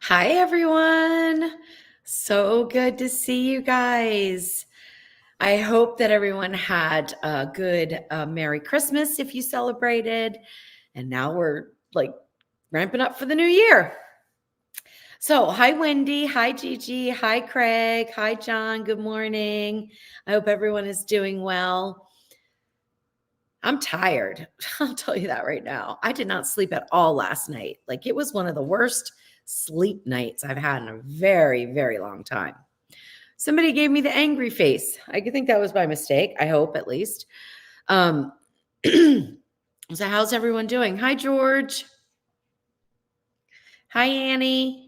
Hi, everyone. So good to see you guys. I hope that everyone had a good Merry Christmas if you celebrated. And now we're like ramping up for the new year. So, hi, Wendy. Hi, Gigi. Hi, Craig. Hi, John. Good morning. I hope everyone is doing well. I'm tired. I'll tell you that right now. I did not sleep at all last night. Like, it was one of the worst sleep nights I've had in a very, very long time. Somebody gave me the angry face. I think that was by mistake. I hope, at least. Um, so how's everyone doing? Hi, George. Hi, Annie.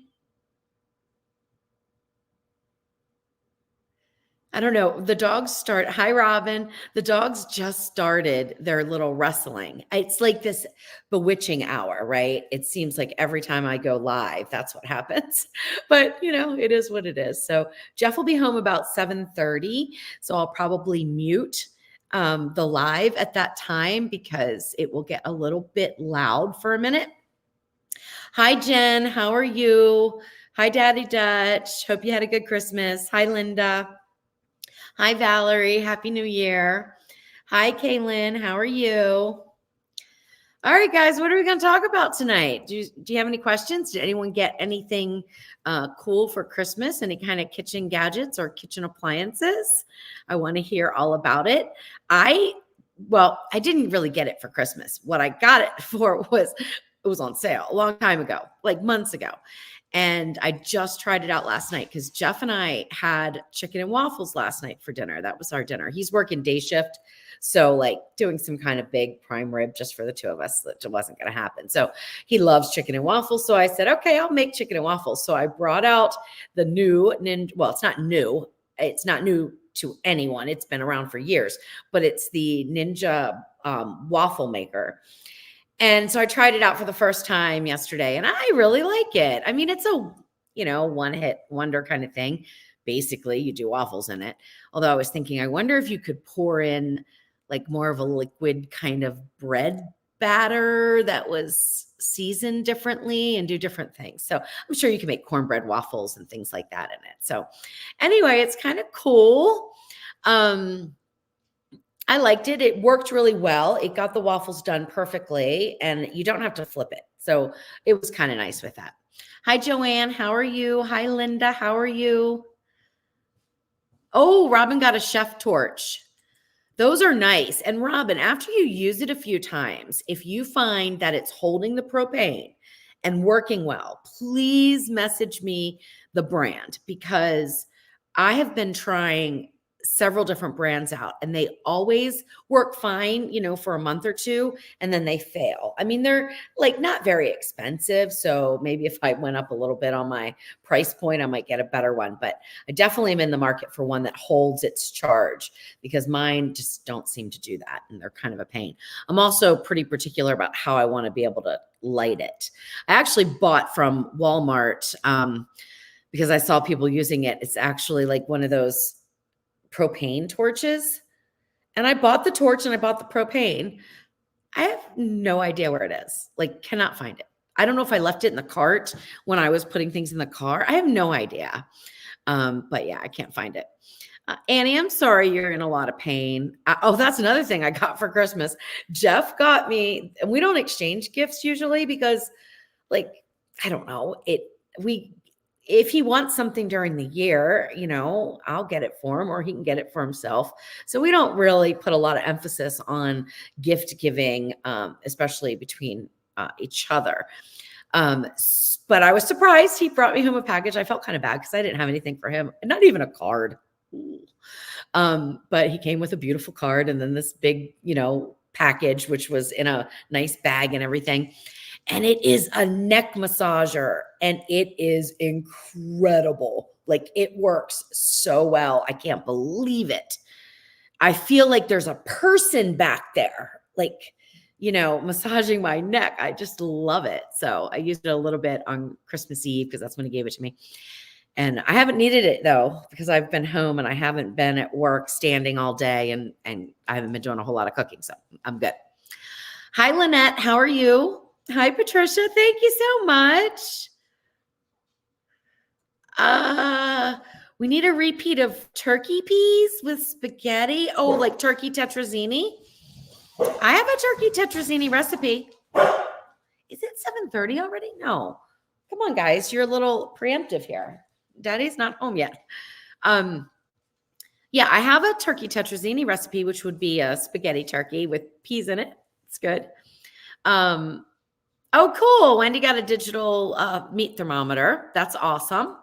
I don't know. The dogs start. Hi, Robin. The dogs just started their little wrestling. It's like this bewitching hour, right? It seems like every time I go live, that's what happens. But it is what it is. So Jeff will be home about 7:30. So I'll probably mute the live at that time because it will get a little bit loud for a minute. Hi, Jen. How are you? Hi, Daddy Dutch. Hope you had a good Christmas. Hi, Linda. Hi, Valerie. Happy New Year. Hi, Kaylin. How are you? All right, guys, what are we going to talk about tonight? Do you have any questions? Did anyone get anything cool for Christmas? Any kind of kitchen gadgets or kitchen appliances? I want to hear all about it. I didn't really get it for Christmas. What I got it for was it was on sale a long time ago, like months ago. And I just tried it out last night because Jeff and I had chicken and waffles last night for dinner. That was our dinner. He's working day shift. So, like, doing some kind of big prime rib just for the two of us, that wasn't going to happen. So he loves chicken and waffles. So I said, okay, I'll make chicken and waffles. So I brought out the new Ninja. Well, it's not new. It's not new to anyone. It's been around for years, but it's the Ninja waffle maker. And so I tried it out for the first time yesterday, and I really like it. I mean, it's a, one hit wonder kind of thing. Basically, you do waffles in it. Although I was thinking, I wonder if you could pour in like more of a liquid kind of bread batter that was seasoned differently and do different things. So I'm sure you can make cornbread waffles and things like that in it. So anyway, it's kind of cool. I liked it. It worked really well. It got the waffles done perfectly, and you don't have to flip it. So it was kind of nice with that. Hi, Joanne. How are you? Hi, Linda. How are you? Oh, Robin got a chef torch. Those are nice. And Robin, after you use it a few times, if you find that it's holding the propane and working well, please message me the brand, because I have been trying several different brands out and they always work fine, for a month or two, and then they fail. I mean, they're like not very expensive. So maybe if I went up a little bit on my price point, I might get a better one. But I definitely am in the market for one that holds its charge, because mine just don't seem to do that. And they're kind of a pain. I'm also pretty particular about how I want to be able to light it. I actually bought from Walmart because I saw people using it. It's actually like one of those propane torches. And I bought the torch and I bought the propane. I have no idea where it is. Like, cannot find it. I don't know if I left it in the cart when I was putting things in the car. I have no idea. But yeah, I can't find it. Annie, I'm sorry you're in a lot of pain. That's another thing I got for Christmas. Jeff got me, and we don't exchange gifts usually because, like, I don't know, if he wants something during the year, I'll get it for him or he can get it for himself. So we don't really put a lot of emphasis on gift giving, especially between each other. But I was surprised he brought me home a package. I felt kind of bad because I didn't have anything for him, not even a card. But he came with a beautiful card and then this big, package, which was in a nice bag and everything. And it is a neck massager and it is incredible. Like, it works so well. I can't believe it. I feel like there's a person back there, like, massaging my neck. I just love it. So I used it a little bit on Christmas Eve because that's when he gave it to me. And I haven't needed it though, because I've been home and I haven't been at work standing all day and I haven't been doing a whole lot of cooking. So I'm good. Hi, Lynette. How are you? Hi, Patricia. Thank you so much. We need a repeat of turkey peas with spaghetti. Oh, like turkey tetrazzini. I have a turkey tetrazzini recipe. Is it 7:30 already? No. Come on, guys. You're a little preemptive here. Daddy's not home yet. Yeah, I have a turkey tetrazzini recipe, which would be a spaghetti turkey with peas in it. It's good. Oh, cool. Wendy got a digital meat thermometer. That's awesome.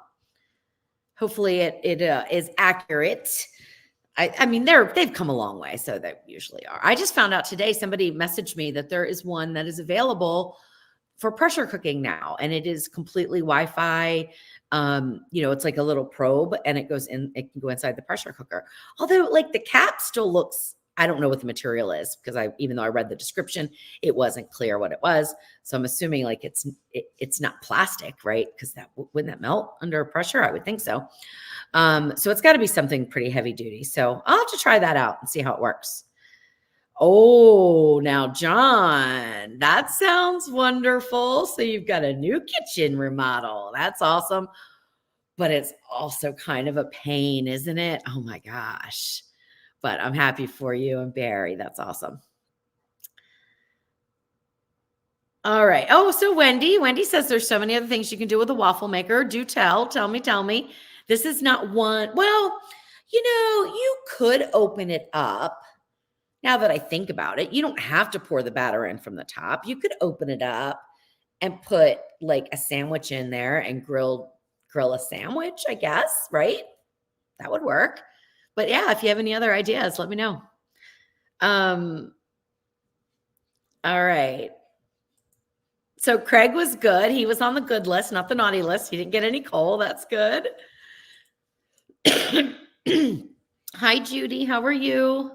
Hopefully it is accurate. I mean, they've come a long way, so they usually are. I just found out today, somebody messaged me that there is one that is available for pressure cooking now, and it is completely Wi-Fi. It's like a little probe, and it can go inside the pressure cooker. Although, like, the cap still looks, I don't know what the material is, because even though I read the description, it wasn't clear what it was. So I'm assuming like it's not plastic, right? Because wouldn't that melt under pressure? I would think so. So it's got to be something pretty heavy duty. So I'll have to try that out and see how it works. Oh, now, John, that sounds wonderful. So you've got a new kitchen remodel. That's awesome. But it's also kind of a pain, isn't it? Oh my gosh. But I'm happy for you and Barry. That's awesome. All right. Oh, so Wendy says there's so many other things you can do with a waffle maker. Do tell me. This is not one. Well, you could open it up. Now that I think about it, you don't have to pour the batter in from the top. You could open it up and put like a sandwich in there and grill a sandwich, I guess, right? That would work. But yeah, if you have any other ideas, let me know. All right. So Craig was good. He was on the good list, not the naughty list. He didn't get any coal. That's good. Hi, Judy. How are you?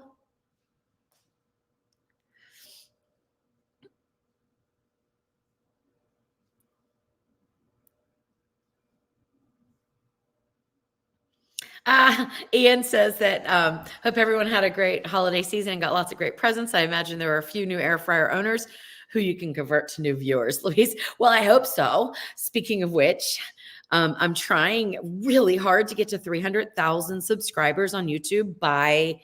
Ian says that hope everyone had a great holiday season and got lots of great presents. I imagine there were a few new air fryer owners who you can convert to new viewers, Louise. Well, I hope so. Speaking of which, I'm trying really hard to get to 300,000 subscribers on YouTube by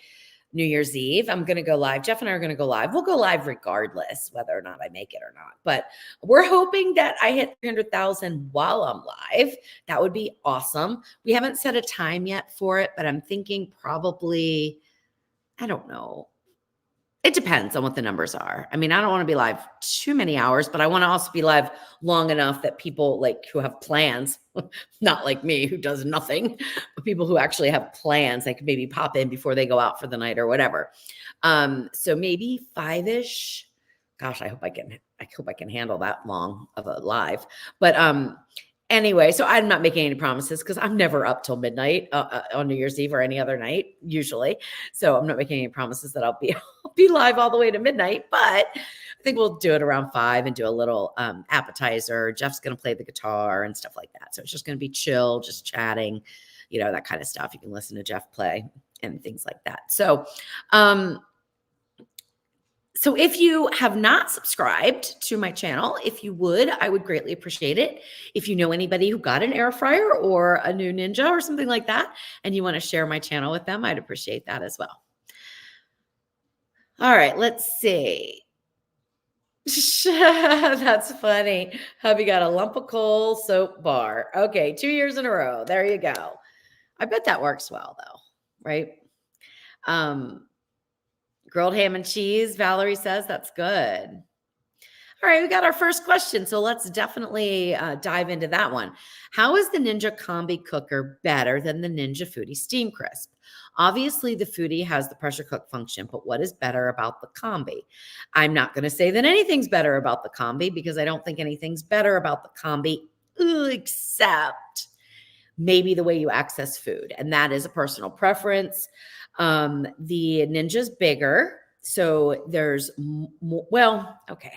New Year's Eve. I'm going to go live. Jeff and I are going to go live. We'll go live regardless whether or not I make it or not. But we're hoping that I hit 300,000 while I'm live. That would be awesome. We haven't set a time yet for it, but I'm thinking probably, I don't know. It depends on what the numbers are. I mean, I don't want to be live too many hours, but I want to also be live long enough that people like who have plans, not like me who does nothing, but people who actually have plans, they can maybe pop in before they go out for the night or whatever. So maybe 5-ish. Gosh, I hope I can handle that long of a live. But anyway, so I'm not making any promises because I'm never up till midnight on New Year's Eve or any other night usually. So I'm not making any promises that I'll be live all the way to midnight, but I think we'll do it around 5 and do a little appetizer. Jeff's going to play the guitar and stuff like that. So it's just going to be chill, just chatting, that kind of stuff. You can listen to Jeff play and things like that. So if you have not subscribed to my channel, if you would, I would greatly appreciate it. If you know anybody who got an air fryer or a new Ninja or something like that, and you want to share my channel with them, I'd appreciate that as well. All right, let's see. That's funny. Hubby got a lump of coal soap bar. Okay, 2 years in a row. There you go. I bet that works well though, right? Grilled ham and cheese, Valerie says, that's good. All right, we got our first question. So let's definitely dive into that one. How is the Ninja Combi cooker better than the Ninja Foodie Steam Crisp? Obviously, the Foodie has the pressure cook function, but what is better about the Combi? I'm not going to say that anything's better about the Combi because I don't think anything's better about the Combi except maybe the way you access food. And that is a personal preference. The Ninja's bigger. So there's more, okay.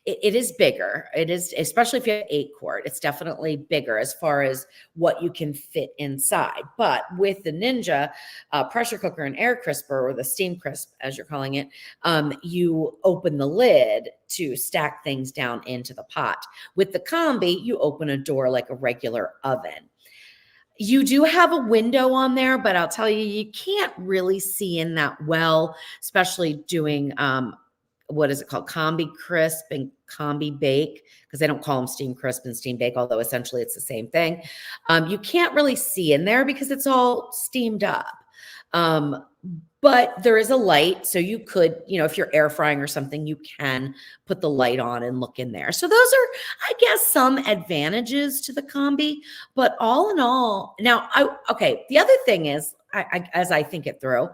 It is bigger. It is, especially if you have 8-quart, it's definitely bigger as far as what you can fit inside. But with the Ninja pressure cooker and air crisper, or the steam crisp, as you're calling it, you open the lid to stack things down into the pot. With the Combi, you open a door like a regular oven. You do have a window on there, but I'll tell you, you can't really see in that well, especially doing what is it called? Combi crisp and combi bake, because they don't call them steam crisp and steam bake, although essentially it's the same thing. You can't really see in there because it's all steamed up. Um, but there is a light, so you could, if you're air frying or something, you can put the light on and look in there. So those are, I guess, some advantages to the combi. But all in all, now, okay, the other thing is, as I think it through,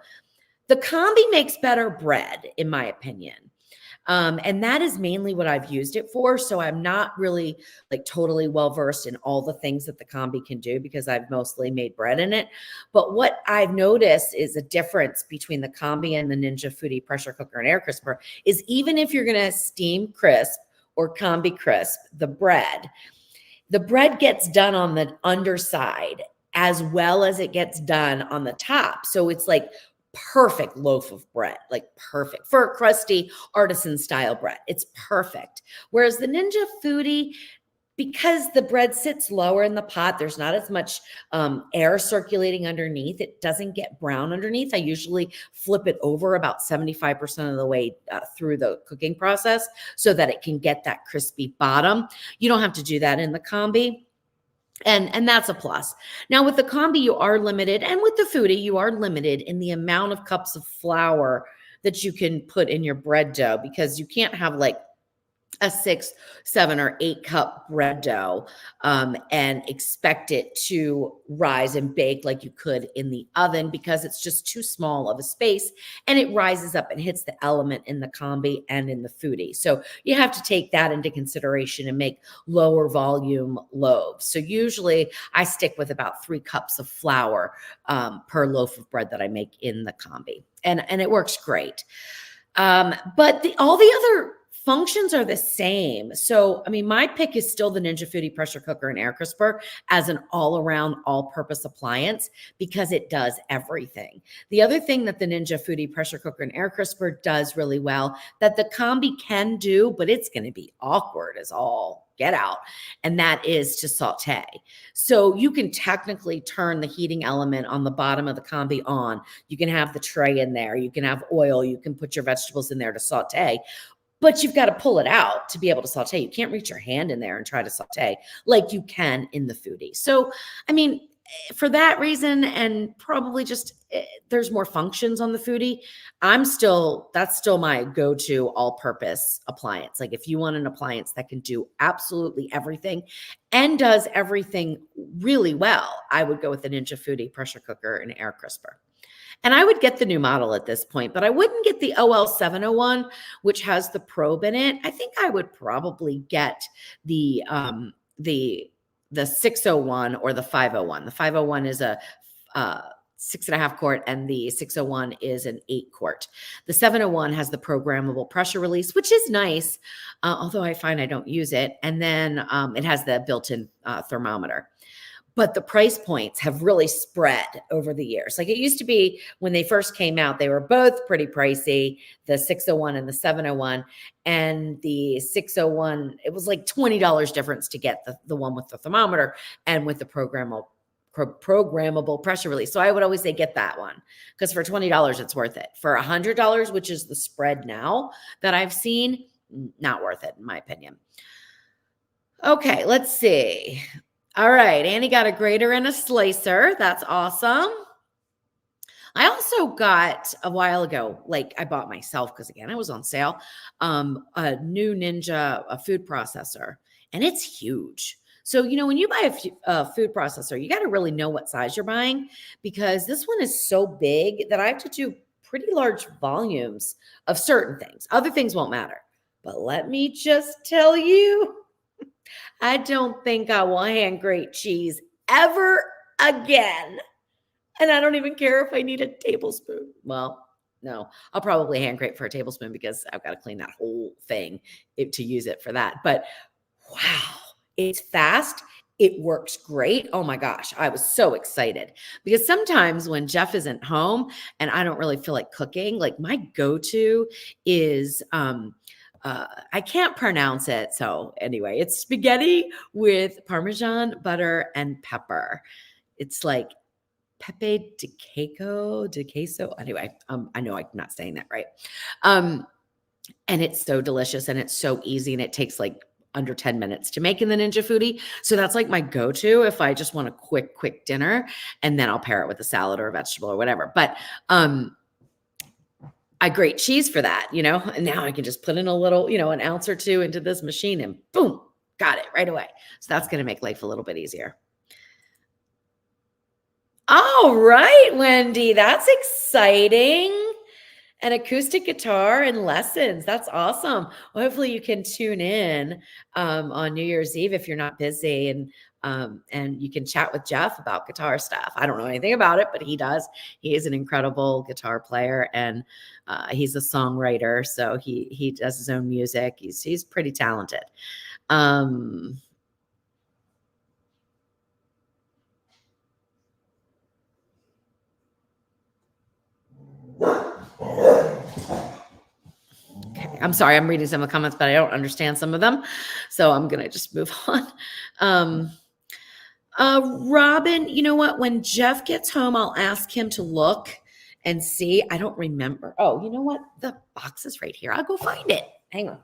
the combi makes better bread, in my opinion. And that is mainly what I've used it for. So I'm not really like totally well versed in all the things that the combi can do because I've mostly made bread in it. But what I've noticed is a difference between the combi and the Ninja Foodie pressure cooker and air crisper is even if you're going to steam crisp or combi crisp the bread gets done on the underside as well as it gets done on the top. So it's like perfect loaf of bread, like perfect for a crusty artisan style bread. It's perfect. Whereas the Ninja Foodie, because the bread sits lower in the pot, there's not as much air circulating underneath. It doesn't get brown underneath. I usually flip it over about 75% of the way through the cooking process so that it can get that crispy bottom. You don't have to do that in the combi. And that's a plus. Now with the combi, you are limited, and with the Foodie, you are limited in the amount of cups of flour that you can put in your bread dough because you can't have like a 6, 7, or 8 cup bread dough and expect it to rise and bake like you could in the oven because it's just too small of a space and it rises up and hits the element in the combi and in the Foodie. So you have to take that into consideration and make lower volume loaves. So usually I stick with about 3 cups of flour per loaf of bread that I make in the combi, and it works great. But all the other functions are the same. So, I mean, my pick is still the Ninja Foodie pressure cooker and air crisper as an all-around, all-purpose appliance because it does everything. The other thing that the Ninja Foodie pressure cooker and air crisper does really well that the combi can do, but it's going to be awkward as all get out, and that is to saute. So you can technically turn the heating element on the bottom of the combi on. You can have the tray in there. You can have oil. You can put your vegetables in there to saute. But you've got to pull it out to be able to saute. You can't reach your hand in there and try to saute like you can in the Foodie. So, I mean, for that reason, and probably just there's more functions on the Foodie, that's still my go-to all-purpose appliance. Like if you want an appliance that can do absolutely everything and does everything really well, I would go with the Ninja Foodie pressure cooker and air crisper. And I would get the new model at this point, but I wouldn't get the OL701, which has the probe in it. I think I would probably get the 601 or the 501. The 501 is a 6.5 quart, and the 601 is an 8 quart. The 701 has the programmable pressure release, which is nice, although I find I don't use it. And then it has the built-in thermometer. But the price points have really spread over the years. Like it used to be when they first came out, they were both pretty pricey, the 601 and the 701. And the 601, it was like $20 difference to get the one with the thermometer and with the programmable pressure release. So I would always say get that one because for $20, it's worth it. For $100, which is the spread now that I've seen, not worth it in my opinion. Okay, let's see. All right, Annie got a grater and a slicer. That's awesome. I also got a while ago, like I bought myself because again, it was on sale, a new Ninja food processor, and it's huge. So, when you buy a food processor, you got to really know what size you're buying because this one is so big that I have to do pretty large volumes of certain things. Other things won't matter. But let me just tell you, I don't think I will hand grate cheese ever again. And I don't even care if I need a tablespoon. Well, no, I'll probably hand grate for a tablespoon because I've got to clean that whole thing to use it for that. But wow, it's fast. It works great. Oh my gosh, I was so excited because sometimes when Jeff isn't home and I don't really feel like cooking, like my go-to is I can't pronounce it. So anyway, it's spaghetti with Parmesan, butter, and pepper. It's like Pepe de queso. Anyway, I know I'm not saying that right. And it's so delicious and it's so easy and it takes like under 10 minutes to make in the Ninja Foodie. So that's like my go-to if I just want a quick dinner, and then I'll pair it with a salad or a vegetable or whatever. But I grate cheese for that, and now I can just put in a little, an ounce or two into this machine and boom, got it right away. So that's going to make life a little bit easier. All right, Wendy, that's exciting. An acoustic guitar and lessons. That's awesome. Well, hopefully you can tune in on New Year's Eve if you're not busy, and you can chat with Jeff about guitar stuff. I don't know anything about it, but he does. He is an incredible guitar player, and he's a songwriter. So he does his own music. He's pretty talented. Okay, I'm sorry, I'm reading some of the comments, but I don't understand some of them. So I'm going to just move on. Robin, you know what? When Jeff gets home, I'll ask him to look and see. I don't remember. Oh, you know what? The box is right here. I'll go find it. Hang on.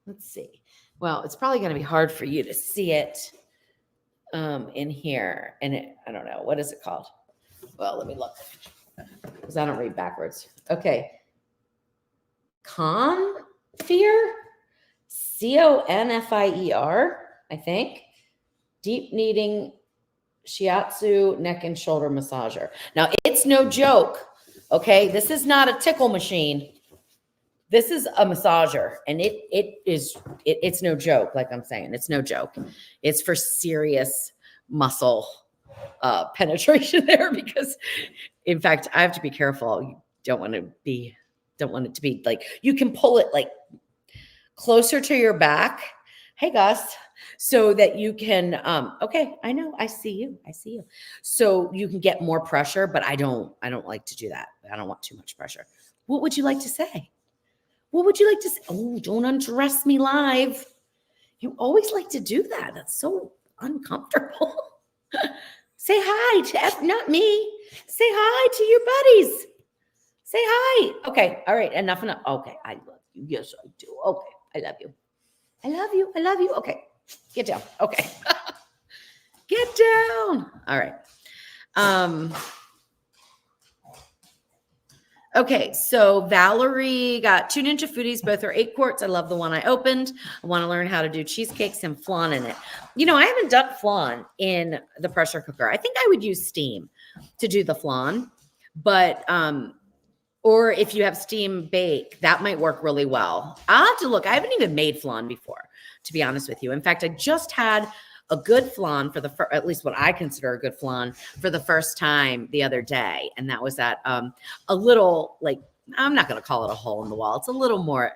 Let's see. Well, it's probably going to be hard for you to see it in here. And I don't know. What is it called? Well, let me look, because I don't read backwards. Okay. Confier? Confier, I think. Deep kneading shiatsu neck and shoulder massager. Now, it's no joke, okay? This is not a tickle machine. This is a massager, and it's no joke, like I'm saying. It's no joke. It's for serious muscle penetration there, because in fact I have to be careful. You don't want it to be like, you can pull it like closer to your back. Hey Gus, so that you can okay, I know, I see you. So you can get more pressure, but I don't like to do that. I don't want too much pressure. What would you like to say? Oh, don't undress me live. You always like to do that. That's so uncomfortable. Say hi to, not me. Say hi to your buddies. Say hi. Okay. All right. Enough. Okay. I love you. Yes, I do. Okay. I love you. Okay. Get down. Okay. Get down. All right. Okay, so Valerie got 2 Ninja Foodies. Both are 8 quarts. I love the one I opened. I want to learn how to do cheesecakes and flan in it. I haven't done flan in the pressure cooker. I think I would use steam to do the flan, but or if you have steam bake, that might work really well. I'll have to look. I haven't even made flan before, to be honest with you. In fact, I just had a good flan at least what I consider a good flan for the first time the other day. And that was at a little, like, I'm not going to call it a hole in the wall. It's a little more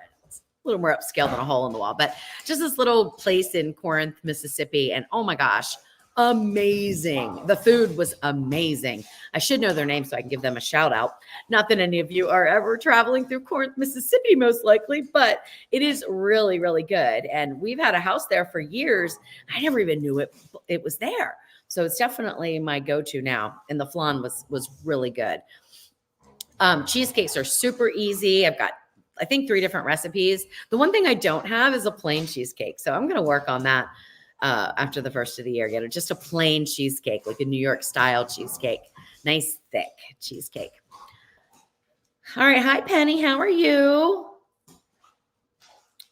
upscale than a hole in the wall, but just this little place in Corinth, Mississippi. And oh my gosh, amazing. The food was amazing. I should know their name so I can give them a shout out. Not that any of you are ever traveling through Corinth, Mississippi, most likely, but it is really, really good. And we've had a house there for years. I never even knew it was there. So it's definitely my go-to now. And the flan was really good. Cheesecakes are super easy. I've got, I think, 3 different recipes. The one thing I don't have is a plain cheesecake. So I'm going to work on that after the first of the year. Get just a plain cheesecake, like a New York style cheesecake. Nice, thick cheesecake. All right. Hi, Penny. How are you?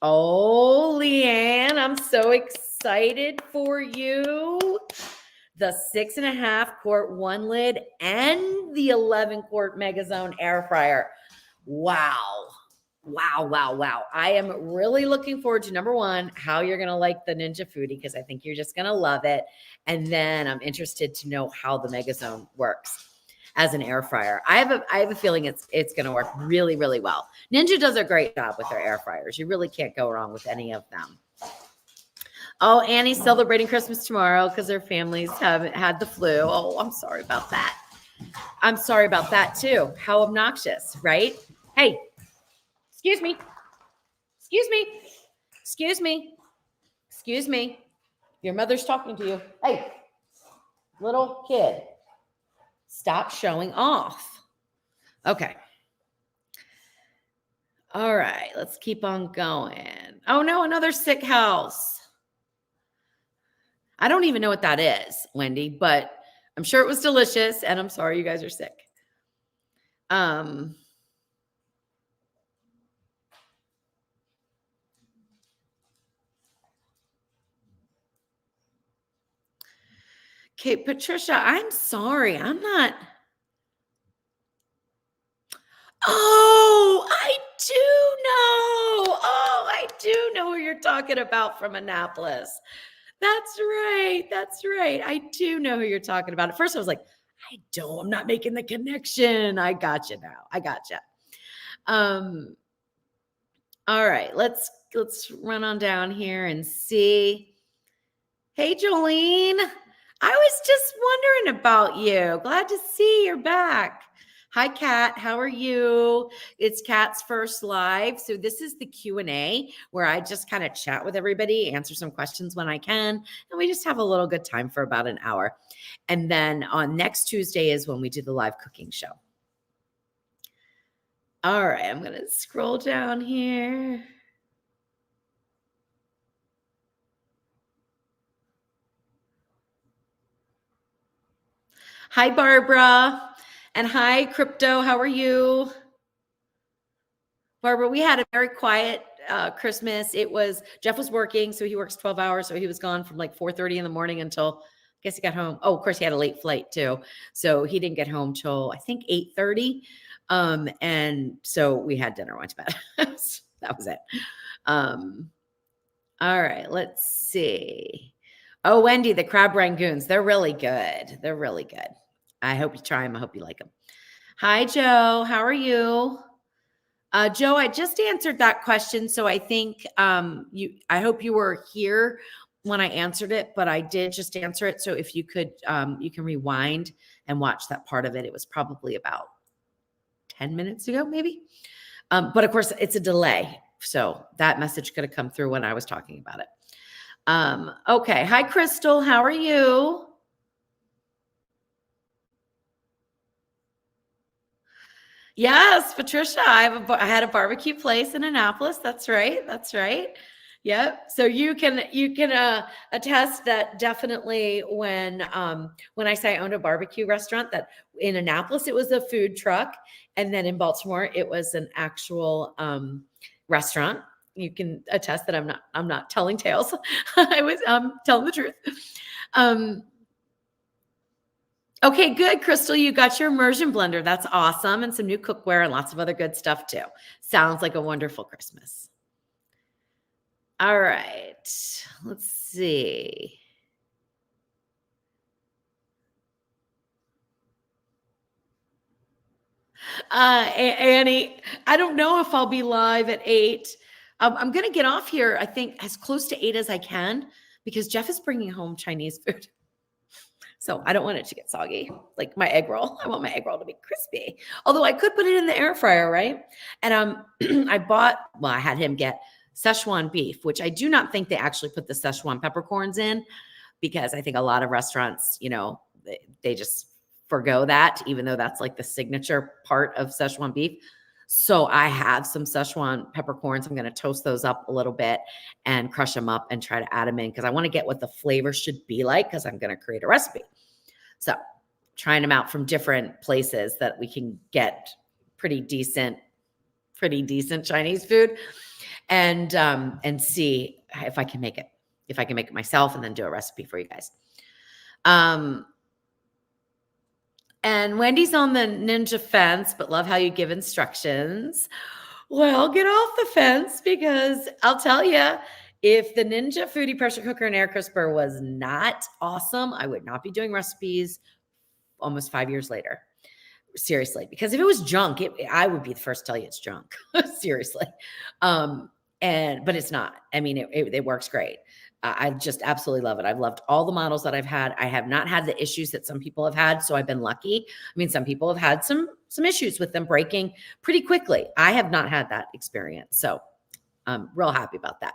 Oh, Leanne, I'm so excited for you. The 6.5 quart 1 lid and the 11 quart Megazone air fryer. Wow. I am really looking forward to, number one, how you're going to like the Ninja Foodie, because I think you're just going to love it. And then I'm interested to know how the Megazone works as an air fryer. I have a feeling it's going to work really, really well. Ninja does a great job with their air fryers. You really can't go wrong with any of them. Oh, Annie's celebrating Christmas tomorrow because her families haven't had the flu. Oh, I'm sorry about that. I'm sorry about that too. How obnoxious, right? Hey, excuse me. Excuse me. Your mother's talking to you. Hey, little kid, stop showing off. Okay. All right, let's keep on going. Oh no, another sick house. I don't even know what that is, Wendy, but I'm sure it was delicious, and I'm sorry you guys are sick. Okay, Patricia, I'm sorry. I'm not. Oh, I do know. Oh, I do know who you're talking about from Annapolis. That's right. That's right. I do know who you're talking about. At first, I was like, I'm not making the connection. I got you now. I got you. All right, let's run on down here and see. Hey, Jolene. I was just wondering about you. Glad to see you're back. Hi, Kat. How are you? It's Kat's first live. So this is the Q&A where I just kind of chat with everybody, answer some questions when I can, and we just have a little good time for about an hour. And then on next Tuesday is when we do the live cooking show. All right, I'm going to scroll down here. Hi, Barbara. And hi, Crypto. How are you? Barbara, we had a very quiet Christmas. Jeff was working, so he works 12 hours. So he was gone from like 4:30 in the morning until, I guess he got home. Oh, of course, he had a late flight too. So he didn't get home till I think 8:30. And so we had dinner, went to bed. That was it. All right, let's see. Oh, Wendy, the crab rangoons. They're really good. They're really good. I hope you try them. I hope you like them. Hi, Joe. How are you? Joe, I just answered that question. So I think I hope you were here when I answered it, but I did just answer it. So if you could, you can rewind and watch that part of it. It was probably about 10 minutes ago, maybe. But of course, it's a delay. So that message could have come through when I was talking about it. Okay. Hi, Crystal. How are you? Yes, Patricia. I had a barbecue place in Annapolis. That's right. That's right. Yep. So you can attest that definitely when I say I owned a barbecue restaurant, that in Annapolis it was a food truck, and then in Baltimore it was an actual restaurant. You can attest that I'm not telling tales. I was telling the truth. Okay, good, Crystal. You got your immersion blender. That's awesome, and some new cookware and lots of other good stuff too. Sounds like a wonderful Christmas. All right, let's see. Annie, I don't know if I'll be live at 8. I'm going to get off here, I think, as close to 8 as I can, because Jeff is bringing home Chinese food. So I don't want it to get soggy, like my egg roll. I want my egg roll to be crispy. Although I could put it in the air fryer, right? And I had him get Szechuan beef, which I do not think they actually put the Szechuan peppercorns in, because I think a lot of restaurants, they just forgo that, even though that's like the signature part of Szechuan beef. So I have some Szechuan peppercorns. I'm going to toast those up a little bit and crush them up and try to add them in, because I want to get what the flavor should be like, because I'm going to create a recipe. So trying them out from different places that we can get pretty decent Chinese food, and see if I can make it myself, and then do a recipe for you guys. And Wendy's on the ninja fence, but love how you give instructions. Well, get off the fence, because I'll tell you, if the Ninja Foodie pressure cooker and air crisper was not awesome, I would not be doing recipes almost 5 years later. Seriously, because if it was junk, I would be the first to tell you it's junk. Seriously. But it's not. I mean, it works great. I just absolutely love it. I've loved all the models that I've had. I have not had the issues that some people have had, so I've been lucky. I mean, some people have had some issues with them breaking pretty quickly. I have not had that experience, so I'm real happy about that.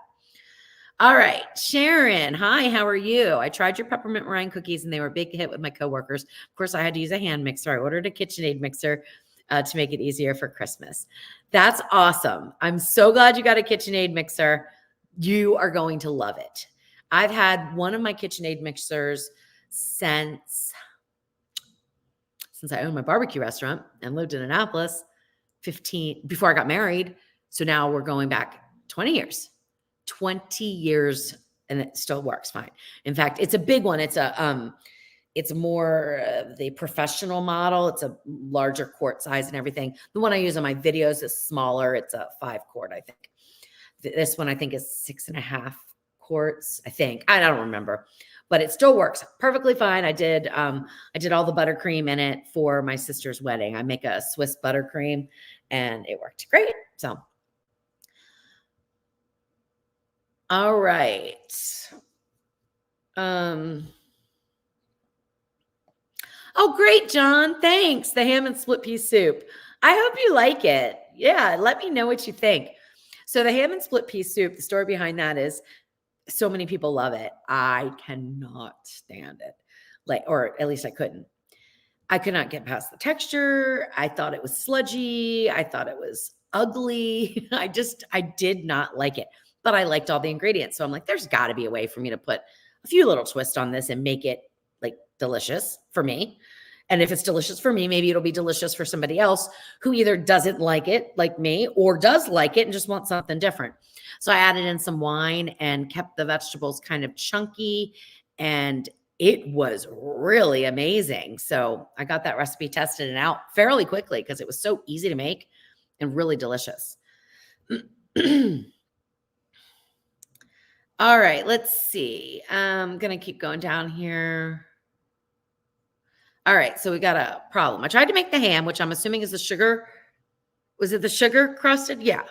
All right, Sharon. Hi, how are you? I tried your peppermint meringue cookies and they were a big hit with my coworkers. Of course, I had to use a hand mixer. I ordered a KitchenAid mixer to make it easier for Christmas. That's awesome. I'm so glad you got a KitchenAid mixer. You are going to love it. I've had one of my KitchenAid mixers since I owned my barbecue restaurant and lived in Annapolis 15 before I got married. So now we're going back 20 years. 20 years and it still works fine. In fact, it's a big one. It's more the professional model. It's a larger quart size and everything. The one I use on my videos is smaller. It's a 5-quart, I think. This one I think is 6.5 quarts, I think. I don't remember, but it still works perfectly fine. I did all the buttercream in it for my sister's wedding. I make a Swiss buttercream and it worked great. So, all right. Oh, great, John. Thanks. The ham and split pea soup. I hope you like it. Yeah, let me know what you think. So the ham and split pea soup, the story behind that is so many people love it. I cannot stand it. Or at least I couldn't. I could not get past the texture. I thought it was sludgy. I thought it was ugly. I did not like it, but I liked all the ingredients. So I'm like, there's got to be a way for me to put a few little twists on this and make it like delicious for me. And if it's delicious for me, maybe it'll be delicious for somebody else who either doesn't like it like me or does like it and just wants something different. So I added in some wine and kept the vegetables kind of chunky, and it was really amazing. So I got that recipe tested and out fairly quickly because it was so easy to make and really delicious. All right, let's see. I'm going to keep going down here. All right, so we got a problem. I tried to make the ham, which I'm assuming is the sugar. Was it the sugar crusted? Yeah.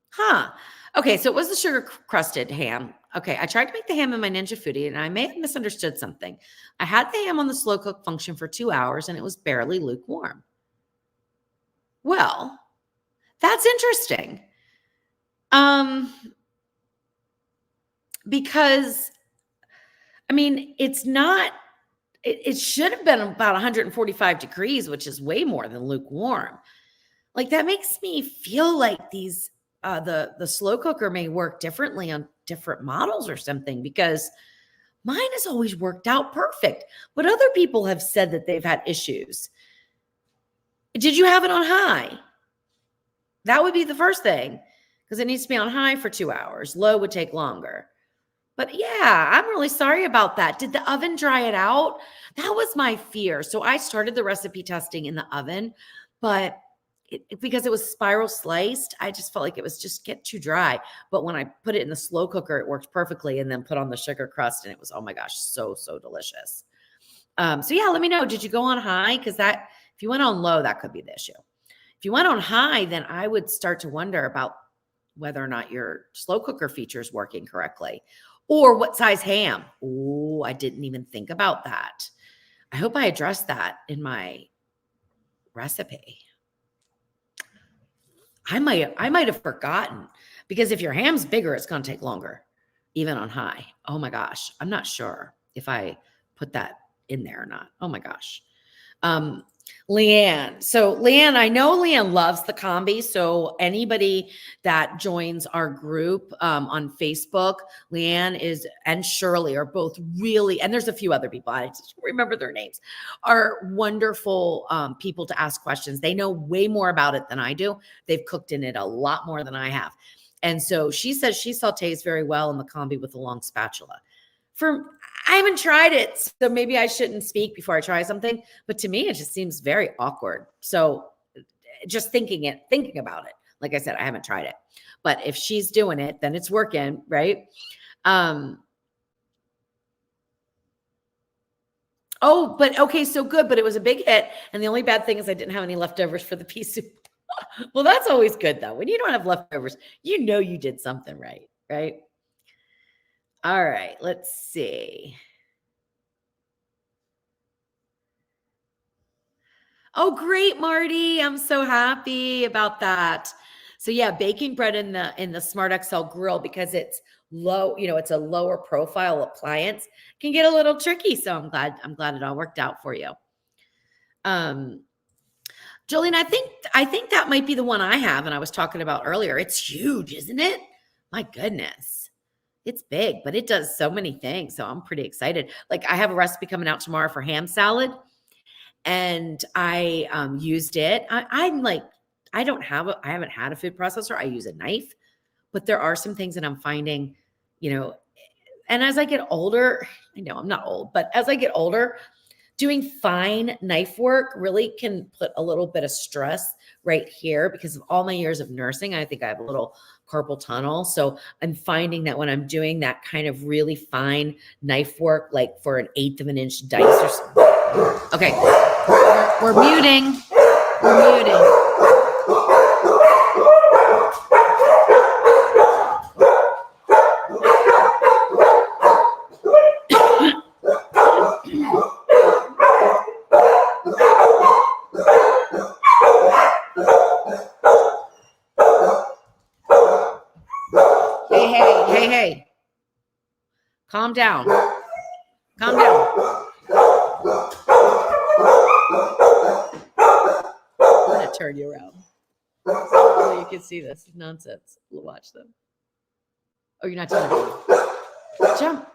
Huh. Okay, so it was the sugar crusted ham. Okay, I tried to make the ham in my Ninja Foodie and I may have misunderstood something. I had the ham on the slow cook function for 2 hours and it was barely lukewarm. Well, that's interesting. Because I mean, it's not, it should have been about 145 degrees, which is way more than lukewarm. Like that makes me feel like these the slow cooker may work differently on different models or something, because mine has always worked out perfect, but other people have said that they've had issues. Did you have it on high? That would be the first thing, because it needs to be on high for 2 hours. Low would take longer. But yeah, I'm really sorry about that. Did the oven dry it out? That was my fear. So I started the recipe testing in the oven, but because it was spiral sliced, I just felt like it was just get too dry. But when I put it in the slow cooker, it worked perfectly, and then put on the sugar crust and it was, oh my gosh, so delicious. So yeah, let me know. Did you go on high? Because that, if you went on low, that could be the issue. If you went on high, then I would start to wonder about whether or not your slow cooker feature is working correctly, or what size ham. Oh, I didn't even think about that. I hope I addressed that in my recipe. I might have forgotten, because if your ham's bigger, it's going to take longer, even on high. Oh my gosh. I'm not sure if I put that in there or not. Oh my gosh. Leanne. So Leanne, I know Leanne loves the Combi. So anybody that joins our group on Facebook, Leanne and Shirley are both really, and there's a few other people, I just remember their names, are wonderful people to ask questions. They know way more about it than I do. They've cooked in it a lot more than I have. And so she says she sautés very well in the Combi with a long spatula. I haven't tried it, so maybe I shouldn't speak before I try something, but to me, it just seems very awkward. So just thinking about it, like I said, I haven't tried it, but if she's doing it, then it's working, right? Oh, but okay, so good, but it was a big hit. And the only bad thing is I didn't have any leftovers for the pea soup. Well, that's always good though. When you don't have leftovers, you know you did something right, right? All right, let's see. Oh, great, Marty. I'm so happy about that. So yeah, baking bread in the Smart XL grill, because it's low, it's a lower profile appliance, can get a little tricky. So I'm glad it all worked out for you. Jolene, I think that might be the one I have and I was talking about earlier. It's huge, isn't it? My goodness. It's big, but it does so many things. So I'm pretty excited. Like, I have a recipe coming out tomorrow for ham salad, and I used it. I'm like, I haven't had a food processor. I use a knife, but there are some things that I'm finding, and as I get older, I know I'm not old, but as I get older, doing fine knife work really can put a little bit of stress right here because of all my years of nursing. I think I have a little carpal tunnel. So I'm finding that when I'm doing that kind of really fine knife work, like for an 1/8 of an inch dice or something. Okay. We're muting. We're muting. Hey. Calm down. Calm down. I'm going to turn you around so you can see this nonsense. We'll watch them. Oh, you're not doing it. Jump.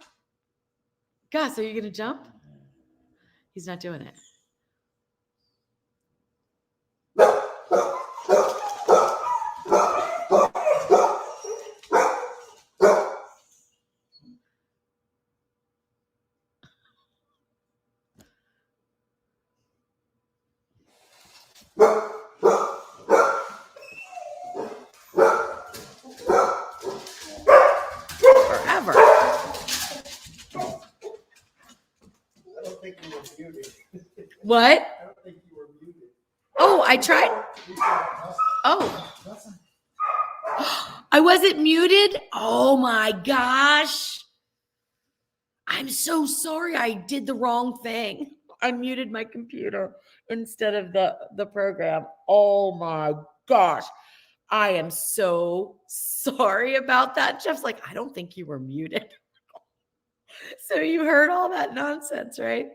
Gus, are you going to jump? He's not doing it. Forever. I don't think you were muted. What? I don't think you were muted. Oh, I tried. Oh. I wasn't muted? Oh my gosh. I'm so sorry. I did the wrong thing. I muted my computer instead of the program. Oh my gosh. I am so sorry about that. Jeff's like, I don't think you were muted. So you heard all that nonsense, right?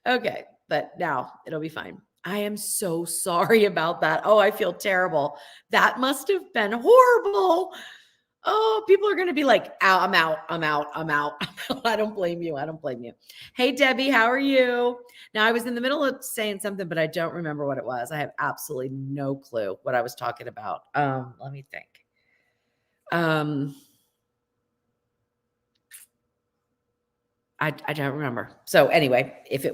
Okay, but now it'll be fine. I am so sorry about that. Oh, I feel terrible. That must have been horrible. Oh, people are going to be like, I'm out. I don't blame you. Hey, Debbie, how are you? Now, I was in the middle of saying something, but I don't remember what it was. I have absolutely no clue what I was talking about. Let me think. I don't remember. So anyway, if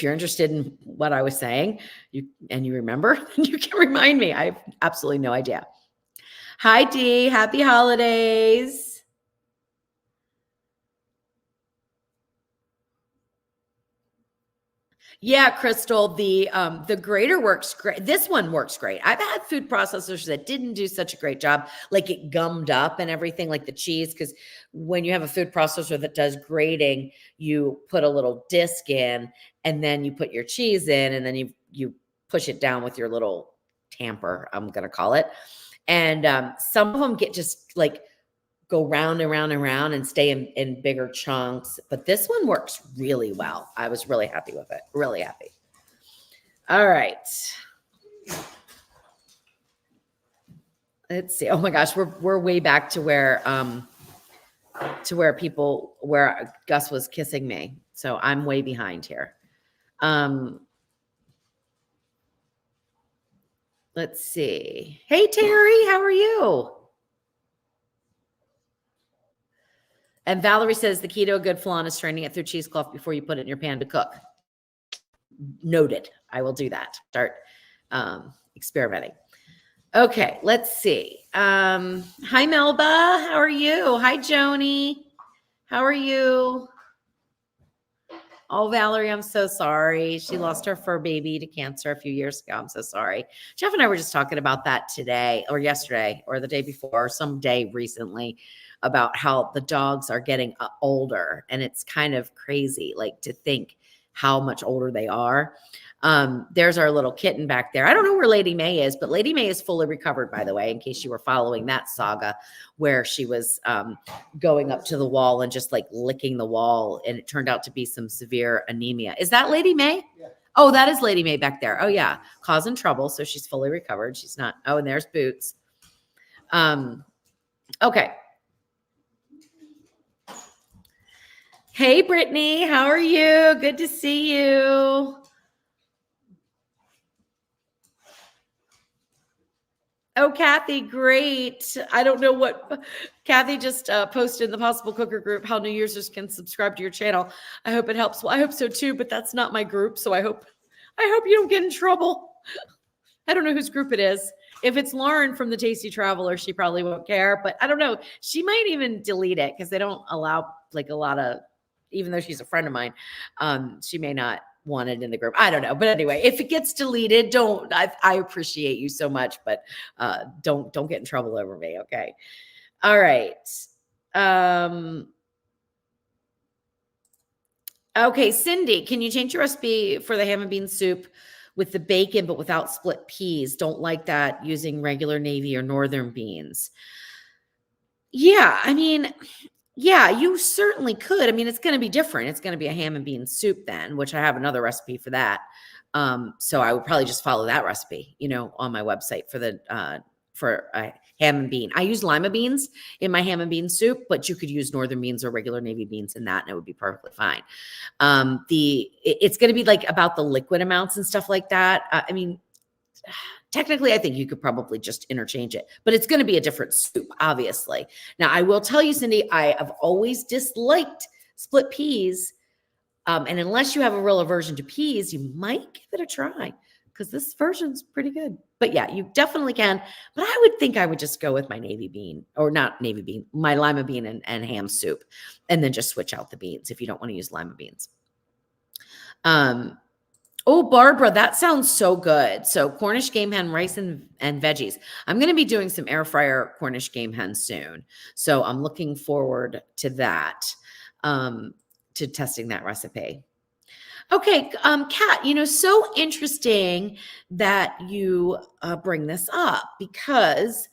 you're interested in what I was saying, you remember, you can remind me. I have absolutely no idea. Hi, Dee. Happy holidays. Yeah, Crystal, the grater works great. This one works great. I've had food processors that didn't do such a great job, like it gummed up and everything, like the cheese, because when you have a food processor that does grating, you put a little disc in and then you put your cheese in and then you push it down with your little tamper, I'm going to call it. And some of them get just like go round and round and round and stay in bigger chunks. But this one works really well. I was really happy with it. Really happy. All right. Let's see. Oh my gosh, we're way back to where Gus was kissing me. So I'm way behind here. Let's see. Hey Terry, how are you? And Valerie says the key to a good flan is straining it through cheesecloth before you put it in your pan to cook. Noted. I will do that. Start experimenting. Okay, let's see. Hi, Melba. How are you? Hi, Joni. How are you? Oh, Valerie, I'm so sorry. She lost her fur baby to cancer a few years ago. I'm so sorry. Jeff and I were just talking about that today or yesterday or the day before, or some day recently, about how the dogs are getting older. And it's kind of crazy, like, to think how much older they are. There's our little kitten back there. I don't know where Lady May is, but Lady May is fully recovered, by the way, in case you were following that saga where she was going up to the wall and just like licking the wall. And it turned out to be some severe anemia. Is that Lady May? Yeah. Oh, that is Lady May back there. Oh, yeah. Causing trouble. So she's fully recovered. She's not. Oh, and there's Boots. Okay. Hey, Brittany. How are you? Good to see you. Oh, Kathy, great. I don't know what Kathy just posted in the Possible Cooker group, how new users can subscribe to your channel. I hope it helps. Well, I hope so too, but that's not my group. So I hope you don't get in trouble. I don't know whose group it is. If it's Lauren from the Tasty Traveler, she probably won't care, but I don't know. She might even delete it because they don't allow like a lot of, even though she's a friend of mine, she may not want it in the group. I don't know. But anyway, if it gets deleted, don't, I appreciate you so much, but don't get in trouble over me. Okay. All right. Okay, Cindy, can you change your recipe for the ham and bean soup with the bacon, but without split peas? Don't like that using regular navy or northern beans. Yeah, I mean, yeah, you certainly could. I mean, it's going to be different. It's going to be a ham and bean soup then, which I have another recipe for that. So I would probably just follow that recipe, on my website for the ham and bean. I use lima beans in my ham and bean soup, but you could use northern beans or regular navy beans in that, and it would be perfectly fine. It's going to be like about the liquid amounts and stuff like that. I mean, technically, I think you could probably just interchange it, but it's going to be a different soup, obviously. Now, I will tell you, Cindy, I have always disliked split peas. And unless you have a real aversion to peas, you might give it a try because this version's pretty good. But yeah, you definitely can. But I would think I would just go with my navy bean, or not navy bean, my lima bean and ham soup, and then just switch out the beans if you don't want to use lima beans. Oh, Barbara, that sounds so good. So Cornish game hen, rice and veggies. I'm going to be doing some air fryer Cornish game hen soon. So I'm looking forward to that, to testing that recipe. Okay, Kat, so interesting that you bring this up because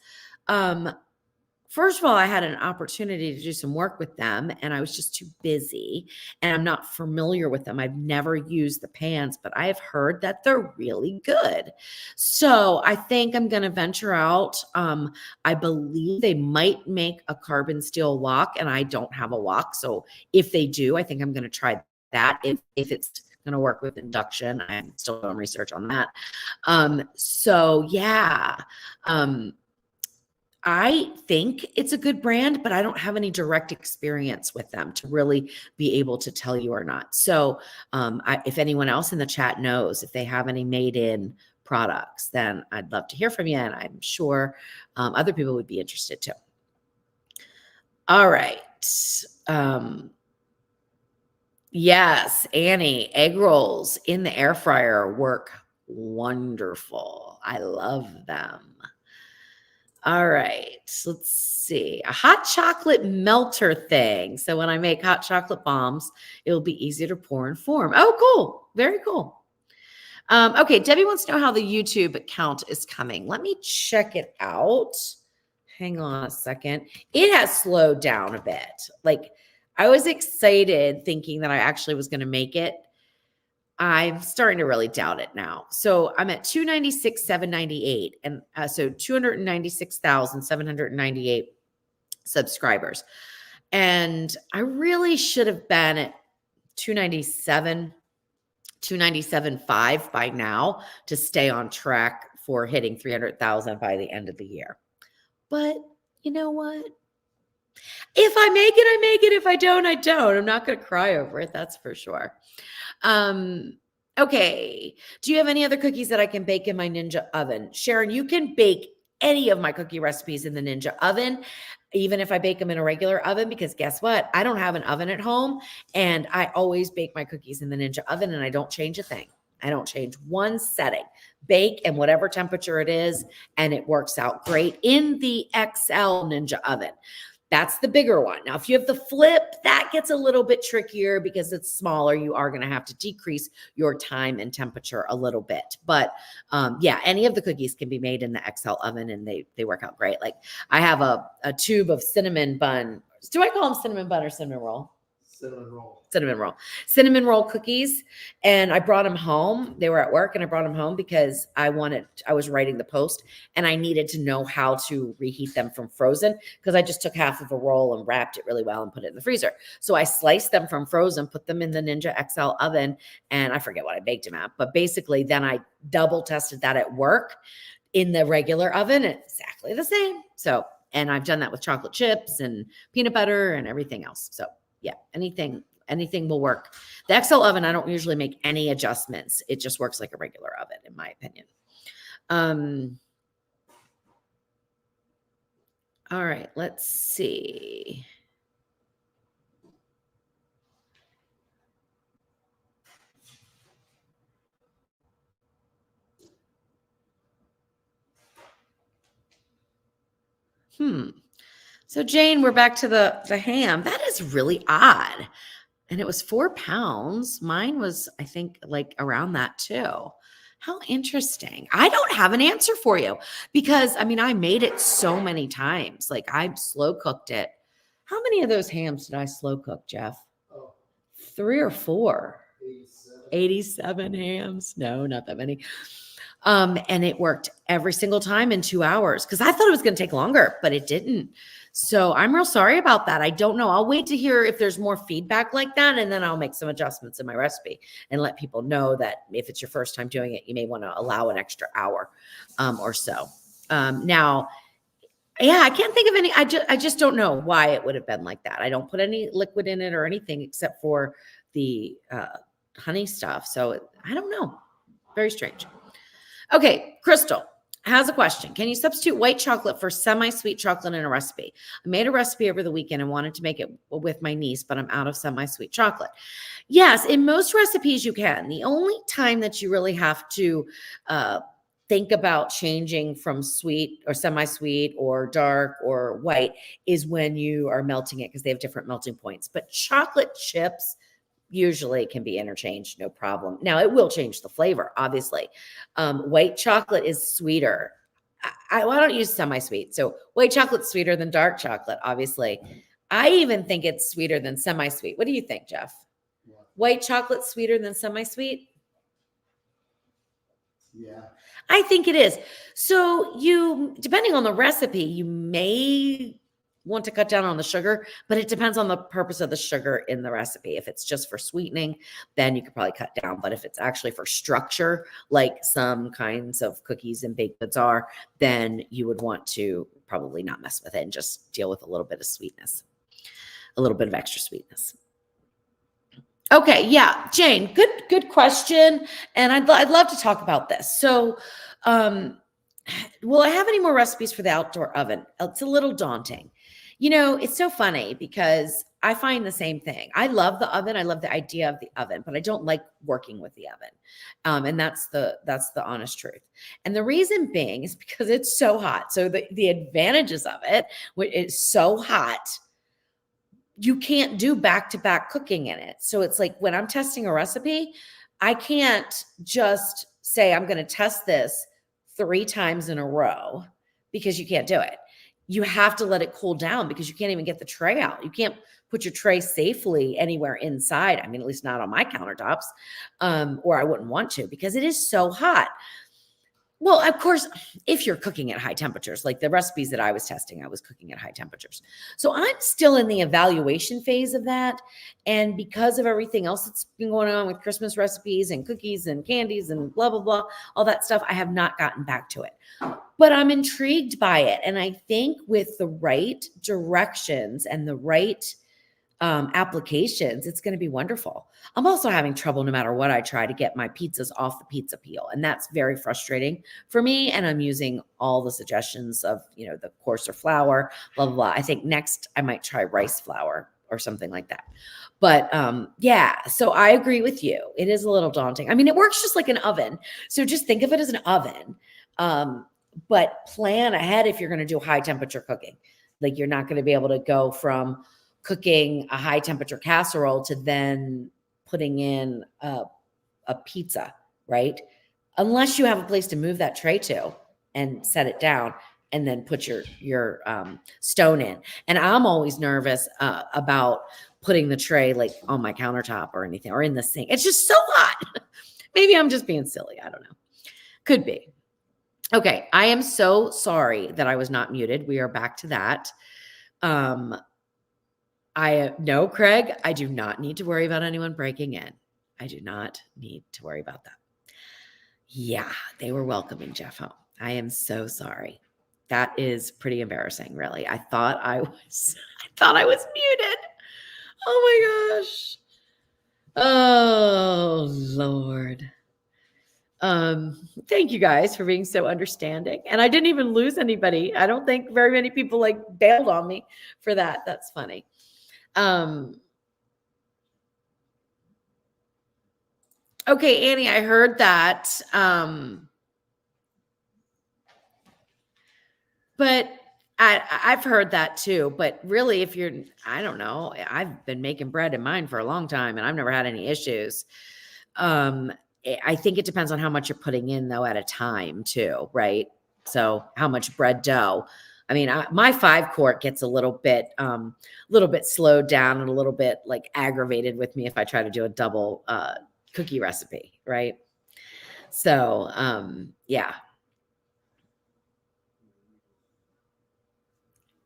first of all, I had an opportunity to do some work with them and I was just too busy and I'm not familiar with them. I've never used the pans, but I have heard that they're really good. So I think I'm going to venture out. I believe they might make a carbon steel wok and I don't have a wok. So if they do, I think I'm going to try that. If it's going to work with induction, I'm still doing research on that. So yeah. I think it's a good brand, but I don't have any direct experience with them to really be able to tell you or not. So if anyone else in the chat knows if they have any made-in products, then I'd love to hear from you. And I'm sure other people would be interested too. All right. Yes, Annie, egg rolls in the air fryer work wonderful. I love them. All right, let's see. A hot chocolate melter thing. So when I make hot chocolate bombs, it'll be easier to pour and form. Oh, cool. Very cool. Okay, Debbie wants to know how the YouTube account is coming. Let me check it out. Hang on a second. It has slowed down a bit. Like I was excited thinking that I actually was going to make it. I'm starting to really doubt it now. So I'm at 296,798 and so 296,798 subscribers. And I really should have been at 297.5 by now to stay on track for hitting 300,000 by the end of the year. But you know what? If I make it, I make it. If I don't, I don't. I'm not going to cry over it. That's for sure. Okay. Do you have any other cookies that I can bake in my Ninja oven? Sharon, you can bake any of my cookie recipes in the Ninja oven, even if I bake them in a regular oven, because guess what? I don't have an oven at home and I always bake my cookies in the Ninja oven and I don't change a thing. I don't change one setting. Bake in whatever temperature it is and it works out great in the XL Ninja oven. That's the bigger one. Now, if you have the flip, that gets a little bit trickier because it's smaller. You are going to have to decrease your time and temperature a little bit. But yeah, any of the cookies can be made in the XL oven and they work out great. Like I have a tube of cinnamon bun. Do I call them cinnamon bun or cinnamon roll? Cinnamon roll cookies. And I brought them home. They were at work and I brought them home because I was writing the post and I needed to know how to reheat them from frozen because I just took half of a roll and wrapped it really well and put it in the freezer. So I sliced them from frozen, put them in the Ninja XL oven, and I forget what I baked them at, but basically then I double tested that at work in the regular oven. It's exactly the same. So, and I've done that with chocolate chips and peanut butter and everything else. So yeah, anything will work. The XL oven, I don't usually make any adjustments. It just works like a regular oven, in my opinion. All right, let's see. So Jane, we're back to the ham. That is really odd. And it was 4 pounds. Mine was, I think, like around that too. How interesting. I don't have an answer for you because I mean, I made it so many times. Like I slow cooked it. How many of those hams did I slow cook, Jeff? 3 or 4? 87 hams. No, not that many. And it worked every single time in 2 hours because I thought it was going to take longer, but it didn't. So I'm real sorry about that. I don't know. I'll wait to hear if there's more feedback like that. And then I'll make some adjustments in my recipe and let people know that if it's your first time doing it, you may want to allow an extra hour or so. Now, yeah, I can't think of any. I just don't know why it would have been like that. I don't put any liquid in it or anything except for the honey stuff. So I don't know. Very strange. Okay, Crystal has a question. Can you substitute white chocolate for semi-sweet chocolate in a recipe? I made a recipe over the weekend and wanted to make it with my niece, but I'm out of semi-sweet chocolate. Yes, in most recipes you can. The only time that you really have to think about changing from sweet or semi-sweet or dark or white is when you are melting it because they have different melting points. But chocolate chips usually can be interchanged, no problem. Now it will change the flavor, obviously. White chocolate is sweeter. I don't use semi-sweet. So white chocolate's sweeter than dark chocolate, obviously. I even think it's sweeter than semi-sweet. What do you think, Jeff? What? White chocolate sweeter than semi-sweet? Yeah. I think it is. So you, depending on the recipe, you may want to cut down on the sugar, but it depends on the purpose of the sugar in the recipe. If it's just for sweetening, then you could probably cut down. But if it's actually for structure, like some kinds of cookies and baked goods are, then you would want to probably not mess with it and just deal with a little bit of sweetness, a little bit of extra sweetness. Okay, yeah, Jane, good question, and I'd love to talk about this. So, will I have any more recipes for the outdoor oven? It's a little daunting. You know, it's so funny because I find the same thing. I love the oven. I love the idea of the oven, but I don't like working with the oven. And that's the honest truth. And the reason being is because it's so hot. So the advantages of it, it's so hot, you can't do back-to-back cooking in it. So it's like when I'm testing a recipe, I can't just say I'm going to test this 3 times in a row because you can't do it. You have to let it cool down because you can't even get the tray out. You can't put your tray safely anywhere inside. I mean, at least not on my countertops, or I wouldn't want to because it is so hot. Well, of course, if you're cooking at high temperatures, like the recipes that I was testing, I was cooking at high temperatures. So I'm still in the evaluation phase of that. And because of everything else that's been going on with Christmas recipes and cookies and candies and blah, blah, blah, all that stuff, I have not gotten back to it. But I'm intrigued by it. And I think with the right directions and the right applications, it's going to be wonderful. I'm also having trouble no matter what I try to get my pizzas off the pizza peel. And that's very frustrating for me. And I'm using all the suggestions of, you know, the coarser flour, blah, blah, blah. I think next I might try rice flour or something like that. But yeah, so I agree with you. It is a little daunting. I mean, it works just like an oven. So just think of it as an oven, but plan ahead if you're going to do high temperature cooking. Like you're not going to be able to go from cooking a high temperature casserole to then putting in a pizza, right? Unless you have a place to move that tray to and set it down and then put your stone in. And I'm always nervous about putting the tray like on my countertop or anything or in the sink. It's just so hot. Maybe I'm just being silly. I don't know. Could be. Okay. I am so sorry that I was not muted. We are back to that. No, Craig, I do not need to worry about anyone breaking in. I do not need to worry about that. Yeah, they were welcoming Jeff home. I am so sorry. That is pretty embarrassing, really. I thought I was muted. Oh my gosh. Oh Lord. Thank you guys for being so understanding. And I didn't even lose anybody. I don't think very many people like bailed on me for that. That's funny. Okay, Annie, I heard that. But I've heard that too. But really, if you're, I don't know, I've been making bread in mine for a long time and I've never had any issues. I think it depends on how much you're putting in though at a time too, right? So how much bread dough. I mean, my 5-quart gets a little bit slowed down and a little bit like aggravated with me if I try to do a double cookie recipe, right? So yeah.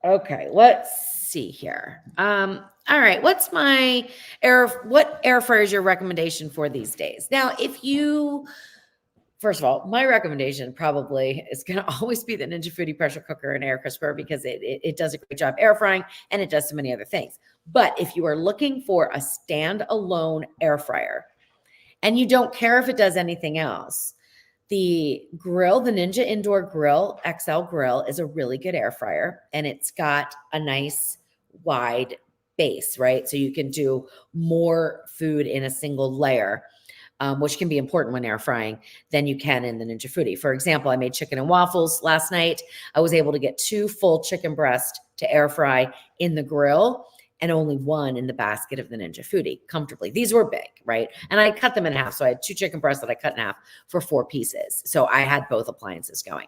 Okay, let's see here. All right, what air fryer is your recommendation for these days? Now, first of all, my recommendation probably is going to always be the Ninja Foodie pressure cooker and air crisper because it does a great job air frying and it does so many other things. But if you are looking for a standalone air fryer and you don't care if it does anything else, the Ninja Indoor Grill XL Grill is a really good air fryer and it's got a nice wide base, right? So you can do more food in a single layer, which can be important when air frying than you can in the Ninja Foodie. For example, I made chicken and waffles last night. I was able to get 2 full chicken breasts to air fry in the grill and only 1 in the basket of the Ninja Foodie comfortably. These were big, right? And I cut them in half. So I had 2 chicken breasts that I cut in half for 4 pieces. So I had both appliances going.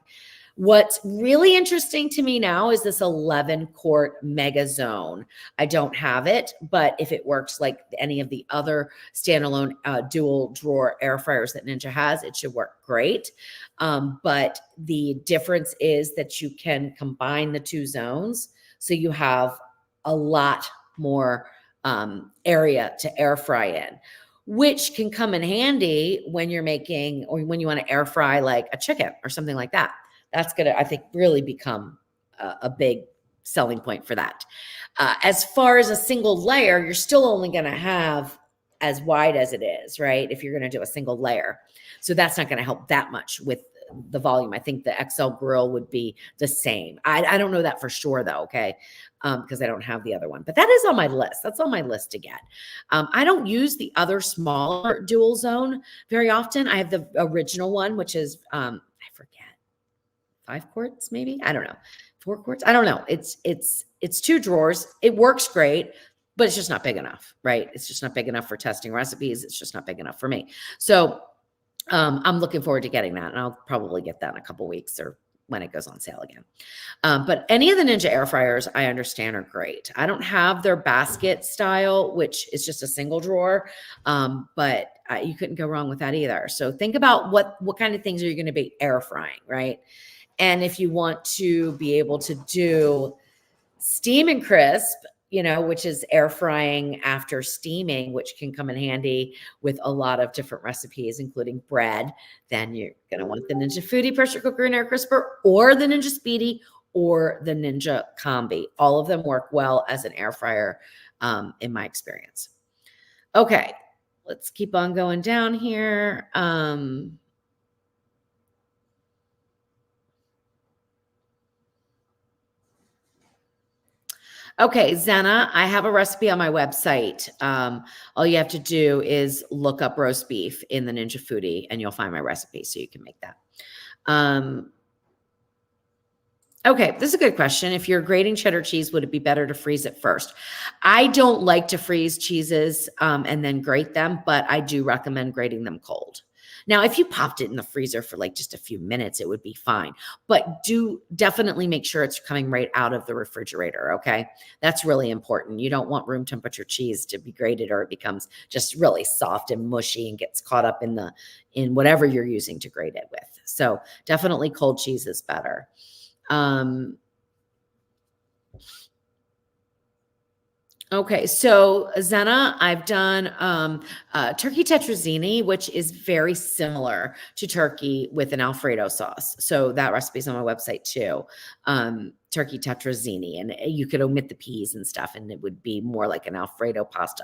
What's really interesting to me now is this 11-quart Mega Zone. I don't have it, but if it works like any of the other standalone dual drawer air fryers that Ninja has, it should work great. But the difference is that you can combine the 2 zones. So you have a lot more area to air fry in, which can come in handy when you're making or when you want to air fry like a chicken or something like that. That's going to, I think, really become a big selling point for that. As far as a single layer, you're still only going to have as wide as it is, right? If you're going to do a single layer. So that's not going to help that much with the volume. I think the XL grill would be the same. I don't know that for sure though. Okay. Because I don't have the other one, but that is on my list. That's on my list to get. I don't use the other smaller dual zone very often. I have the original one, which is, I forget, 5 quarts, maybe. I don't know. 4 quarts. I don't know. It's 2 drawers. It works great, but it's just not big enough, right? It's just not big enough for testing recipes. It's just not big enough for me. So I'm looking forward to getting that, and I'll probably get that in a couple weeks or when it goes on sale again. But any of the Ninja air fryers I understand are great. I don't have their basket style, which is just a single drawer, but you couldn't go wrong with that either. So think about what kind of things are you going to be air frying, right? And if you want to be able to do steam and crisp, which is air frying after steaming, which can come in handy with a lot of different recipes, including bread, then you're going to want the Ninja Foodie pressure cooker and air crisper or the Ninja Speedy or the Ninja Combi. All of them work well as an air fryer in my experience. Okay, let's keep on going down here. Okay, Zena, I have a recipe on my website. All you have to do is look up roast beef in the Ninja Foodie and you'll find my recipe so you can make that. Okay, this is a good question. If you're grating cheddar cheese, would it be better to freeze it first? I don't like to freeze cheeses and then grate them, but I do recommend grating them cold. Now, if you popped it in the freezer for like just a few minutes, it would be fine. But do definitely make sure it's coming right out of the refrigerator, okay? That's really important. You don't want room temperature cheese to be grated or it becomes just really soft and mushy and gets caught up in whatever you're using to grate it with. So definitely cold cheese is better. Okay, so Zena, I've done turkey tetrazzini, which is very similar to turkey with an Alfredo sauce. So that recipe is on my website too. Turkey tetrazzini, and you could omit the peas and stuff, and it would be more like an Alfredo pasta.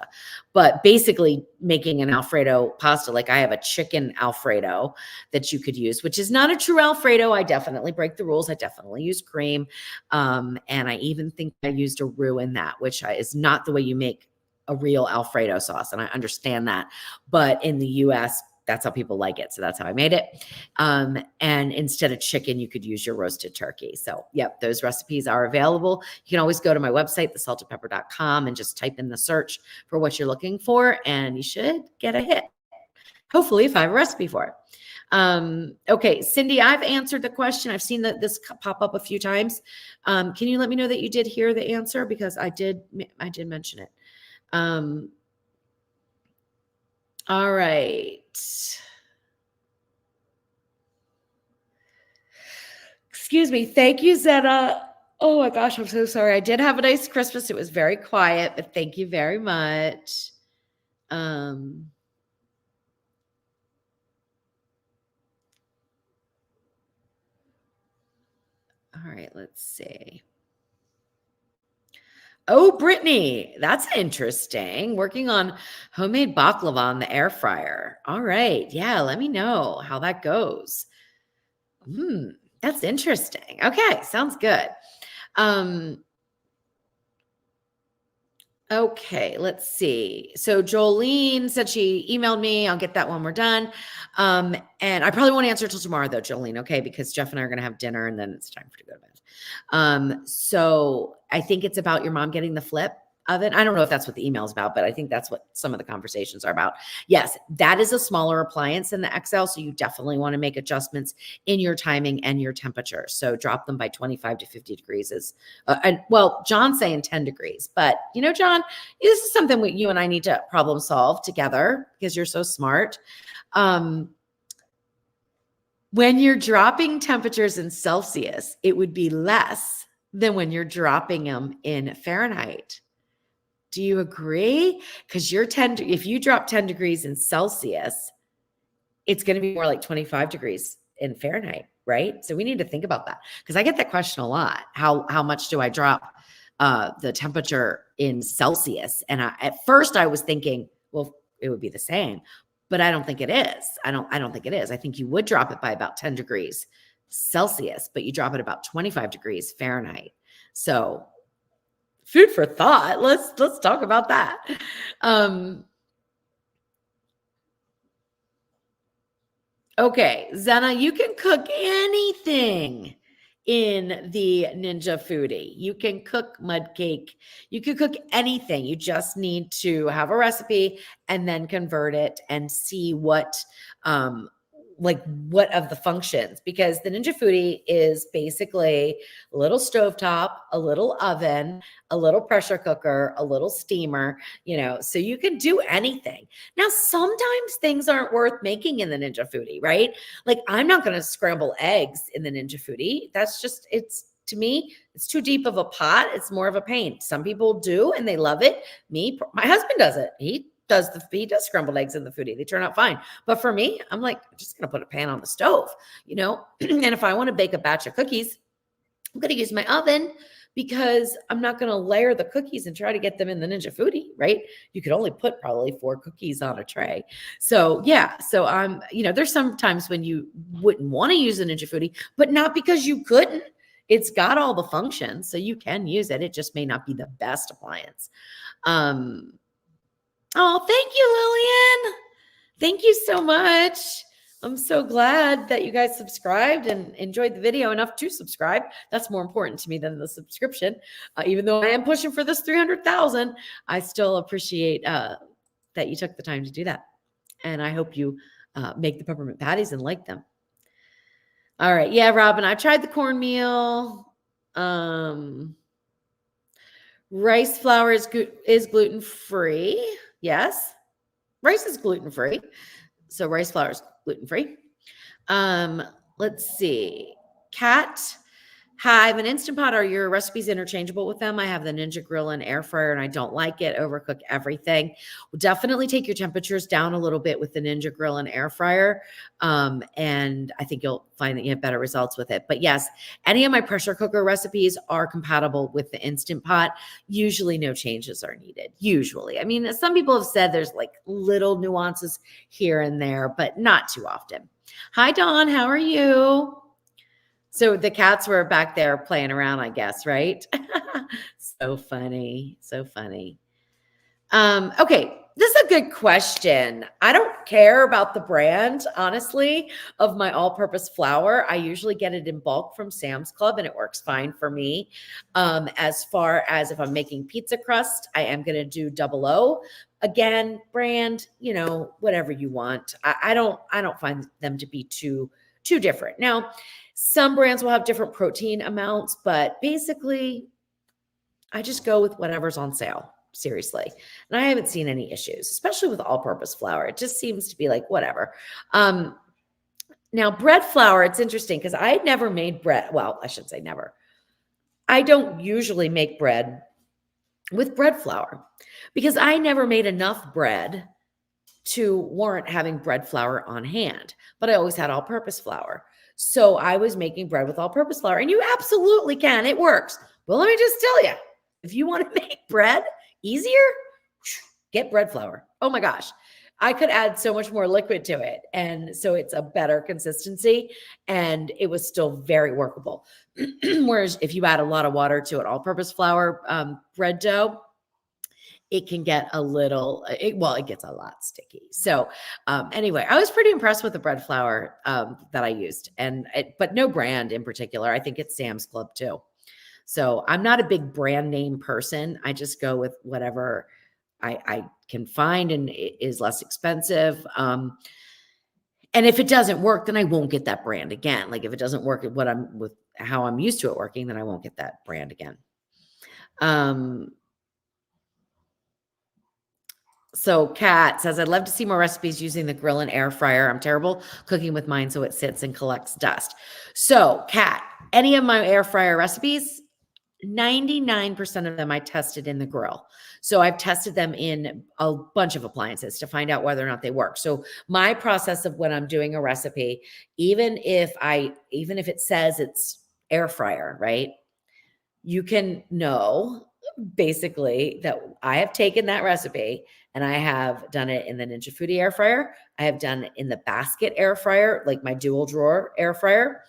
But basically, making an Alfredo pasta, like I have a chicken Alfredo that you could use, which is not a true Alfredo. I definitely break the rules. I definitely use cream. And I even think I used a roux in that, which is not the way you make a real Alfredo sauce. And I understand that. But in the US, that's how people like it. So that's how I made it. And instead of chicken, you could use your roasted turkey. So, yep, those recipes are available. You can always go to my website, thesaltedpepper.com, and just type in the search for what you're looking for, and you should get a hit. Hopefully, if I have a recipe for it. Okay, Cindy, I've answered the question. I've seen that this pop up a few times. Can you let me know that you did hear the answer? Because I did mention it. All right. Excuse me. Thank you, Zena. Oh my gosh, I'm so sorry. I did have a nice Christmas. It was very quiet, but thank you very much. All right, let's see. Oh, Brittany, that's interesting. Working on homemade baklava on the air fryer. All right. Yeah, let me know how that goes. That's interesting. Okay, sounds good. Okay, let's see. So Jolene said she emailed me. I'll get that when we're done. And I probably won't answer till tomorrow though, Jolene, okay? Because Jeff and I are gonna have dinner and then it's time for to go to bed. So I think it's about your mom getting the flip oven. I don't know if that's what the email is about, but I think that's what some of the conversations are about. Yes, that is a smaller appliance than the XL. So you definitely want to make adjustments in your timing and your temperature. So drop them by 25 to 50 degrees and well, John's saying 10 degrees, but you know, John, this is something you and I need to problem solve together because you're so smart. When you're dropping temperatures in Celsius, it would be less than when you're dropping them in Fahrenheit. Do you agree? Because if you drop 10 degrees in Celsius, it's going to be more like 25 degrees in Fahrenheit, right? So we need to think about that because I get that question a lot. How much do I drop the temperature in Celsius? And at first I was thinking, well, it would be the same, but I don't think it is. I don't think it is. I think you would drop it by about 10 degrees Celsius, but you drop it about 25 degrees Fahrenheit. So food for thought. Let's talk about that. Okay, Zena, you can cook anything in the Ninja Foodie. You can cook mud cake. You can cook anything. You just need to have a recipe and then convert it and see what of the functions, because the Ninja Foodie is basically a little stovetop, a little oven, a little pressure cooker, a little steamer, so you can do anything. Now, sometimes things aren't worth making in the Ninja Foodie, right? Like I'm not going to scramble eggs in the Ninja Foodie. That's just, to me, it's too deep of a pot. It's more of a pain. Some people do, and they love it. My husband does it. He does scrambled eggs in the Foodie. They turn out fine. But for me, I'm like, I'm just going to put a pan on the stove, and if I want to bake a batch of cookies, I'm going to use my oven because I'm not going to layer the cookies and try to get them in the Ninja Foodie, right? You could only put probably 4 cookies on a tray. So yeah, so I'm, there's some times when you wouldn't want to use the Ninja Foodie, but not because you couldn't. It's got all the functions, so you can use it. It just may not be the best appliance. Oh, thank you, Lillian. Thank you so much. I'm so glad that you guys subscribed and enjoyed the video enough to subscribe. That's more important to me than the subscription. Even though I am pushing for this 300,000, I still appreciate that you took the time to do that. And I hope you make the peppermint patties and like them. All right. Yeah, Robin, I tried the cornmeal. Rice flour is gluten-free. Yes. Rice is gluten-free. So rice flour is gluten-free. Let's see. Kat, hi, I have an Instant Pot. Are your recipes interchangeable with them? I have the Ninja Grill and air fryer and I don't like it. Overcook everything. We'll definitely take your temperatures down a little bit with the Ninja Grill and air fryer. And I think you'll find that you have better results with it. But yes, any of my pressure cooker recipes are compatible with the Instant Pot. Usually no changes are needed. Usually. I mean, some people have said there's like little nuances here and there, but not too often. Hi, Dawn. How are you? So the cats were back there playing around, I guess, right? So funny. So funny. Okay. This is a good question. I don't care about the brand, honestly, of my all-purpose flour. I usually get it in bulk from Sam's Club, and it works fine for me. As far as if I'm making pizza crust, I am going to do 00. Again, brand, whatever you want. I don't find them to be too different. Now, some brands will have different protein amounts, but basically, I just go with whatever's on sale. Seriously. And I haven't seen any issues, especially with all-purpose flour. It just seems to be like whatever. Now, bread flour, it's interesting because I never made bread. Well, I should say never. I don't usually make bread with bread flour because I never made enough bread to warrant having bread flour on hand. But I always had all-purpose flour. So I was making bread with all-purpose flour. And you absolutely can. It works. But let me just tell you, if you want to make bread easier, get bread flour. Oh my gosh. I could add so much more liquid to it. And so it's a better consistency and it was still very workable. Whereas if you add a lot of water to it, all-purpose flour bread dough, it can get a little, it gets a lot sticky. So anyway, I was pretty impressed with the bread flour that I used but no brand in particular. I think it's Sam's Club too. So I'm not a big brand name person. I just go with whatever I can find and it is less expensive. And if it doesn't work, then I won't get that brand again. Like if it doesn't work with how I'm used to it working, then I won't get that brand again. So Kat says, I'd love to see more recipes using the grill and air fryer. I'm terrible cooking with mine, so it sits and collects dust. So Kat, any of my air fryer recipes, 99% of them I tested in the grill. So I've tested them in a bunch of appliances to find out whether or not they work. So my process of when I'm doing a recipe, even if it says it's air fryer, right? You can know basically that I have taken that recipe and I have done it in the Ninja Foodie air fryer. I have done it in the basket air fryer, like my dual drawer air fryer.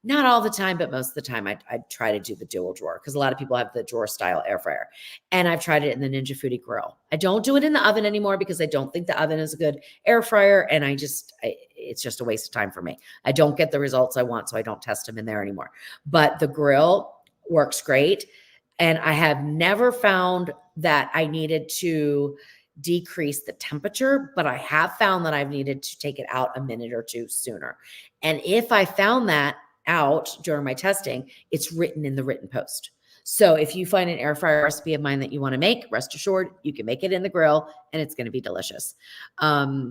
Not all the time, but most of the time I try to do the dual drawer because a lot of people have the drawer style air fryer. And I've tried it in the Ninja Foodie grill. I don't do it in the oven anymore because I don't think the oven is a good air fryer. And it's just a waste of time for me. I don't get the results I want, so I don't test them in there anymore. But the grill works great. And I have never found that I needed to decrease the temperature, but I have found that I've needed to take it out a minute or two sooner. And if I found that out during my testing, it's written in the written post. So if you find an air fryer recipe of mine that you want to make, rest assured, you can make it in the grill and it's going to be delicious. I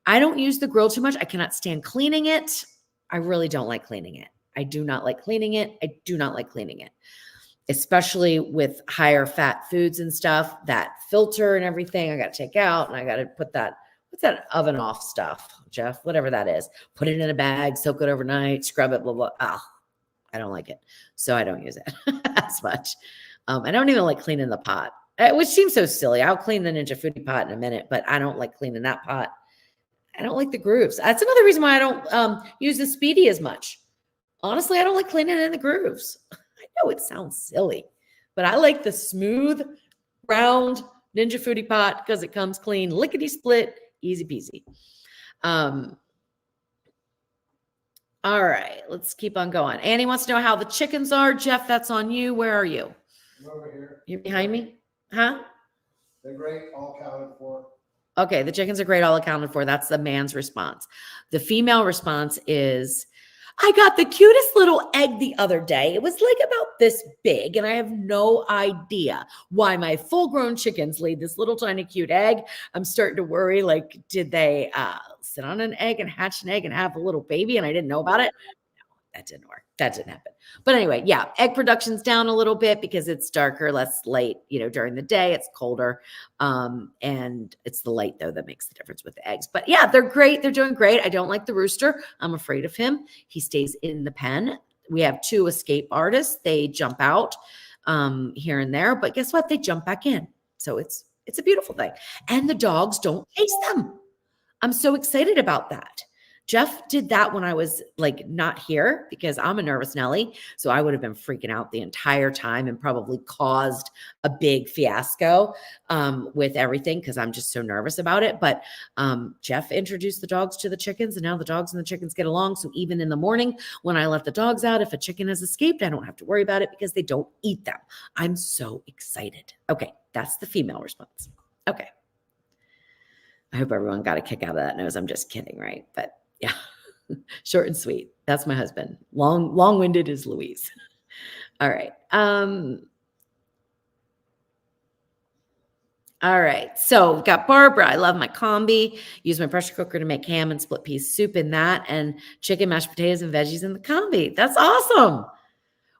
don't use the grill too much. I cannot stand cleaning it. I really don't like cleaning it. I do not like cleaning it. I do not like cleaning it, especially with higher fat foods and stuff. That filter and everything I got to take out, and I got to put that, what's that oven off stuff, Jeff? Whatever that is. Put it in a bag, soak it overnight, scrub it, blah, blah. Oh, I don't like it. So I don't use it as much. I don't even like cleaning the pot, which seems so silly. I'll clean the Ninja Foodie pot in a minute, but I don't like cleaning that pot. I don't like the grooves. That's another reason why I don't use the Speedy as much. Honestly, I don't like cleaning in the grooves. I know it sounds silly, but I like the smooth, round Ninja Foodie pot because it comes clean, lickety split, easy peasy. All right, let's keep on going. Annie wants to know how the chickens are. Jeff, that's on you. Where are you? I'm over here. You're behind me? Huh? They're great, all accounted for. Okay, the chickens are great, all accounted for. That's the man's response. The female response is, I got the cutest little egg the other day. It was like about this big, and I have no idea why my full-grown chickens laid this little tiny cute egg. I'm starting to worry, like, did they sit on an egg and hatch an egg and have a little baby, and I didn't know about it? That didn't work. That didn't happen. But anyway, yeah, egg production's down a little bit because it's darker, less light, during the day, it's colder. And it's the light though that makes the difference with the eggs. But yeah, they're great. They're doing great. I don't like the rooster. I'm afraid of him. He stays in the pen. We have 2 escape artists. They jump out here and there, but guess what? They jump back in. So it's a beautiful thing. And the dogs don't chase them. I'm so excited about that. Jeff did that when I was like not here because I'm a nervous Nelly. So I would have been freaking out the entire time and probably caused a big fiasco with everything because I'm just so nervous about it. But Jeff introduced the dogs to the chickens and now the dogs and the chickens get along. So even in the morning when I let the dogs out, if a chicken has escaped, I don't have to worry about it because they don't eat them. I'm so excited. Okay, that's the female response. Okay. I hope everyone got a kick out of that nose. I'm just kidding, right? But yeah, short and sweet. That's my husband. Long-winded is Louise. All right. All right. So we've got Barbara. I love my Combi. Use my pressure cooker to make ham and split pea soup in that and chicken, mashed potatoes, and veggies in the Combi. That's awesome.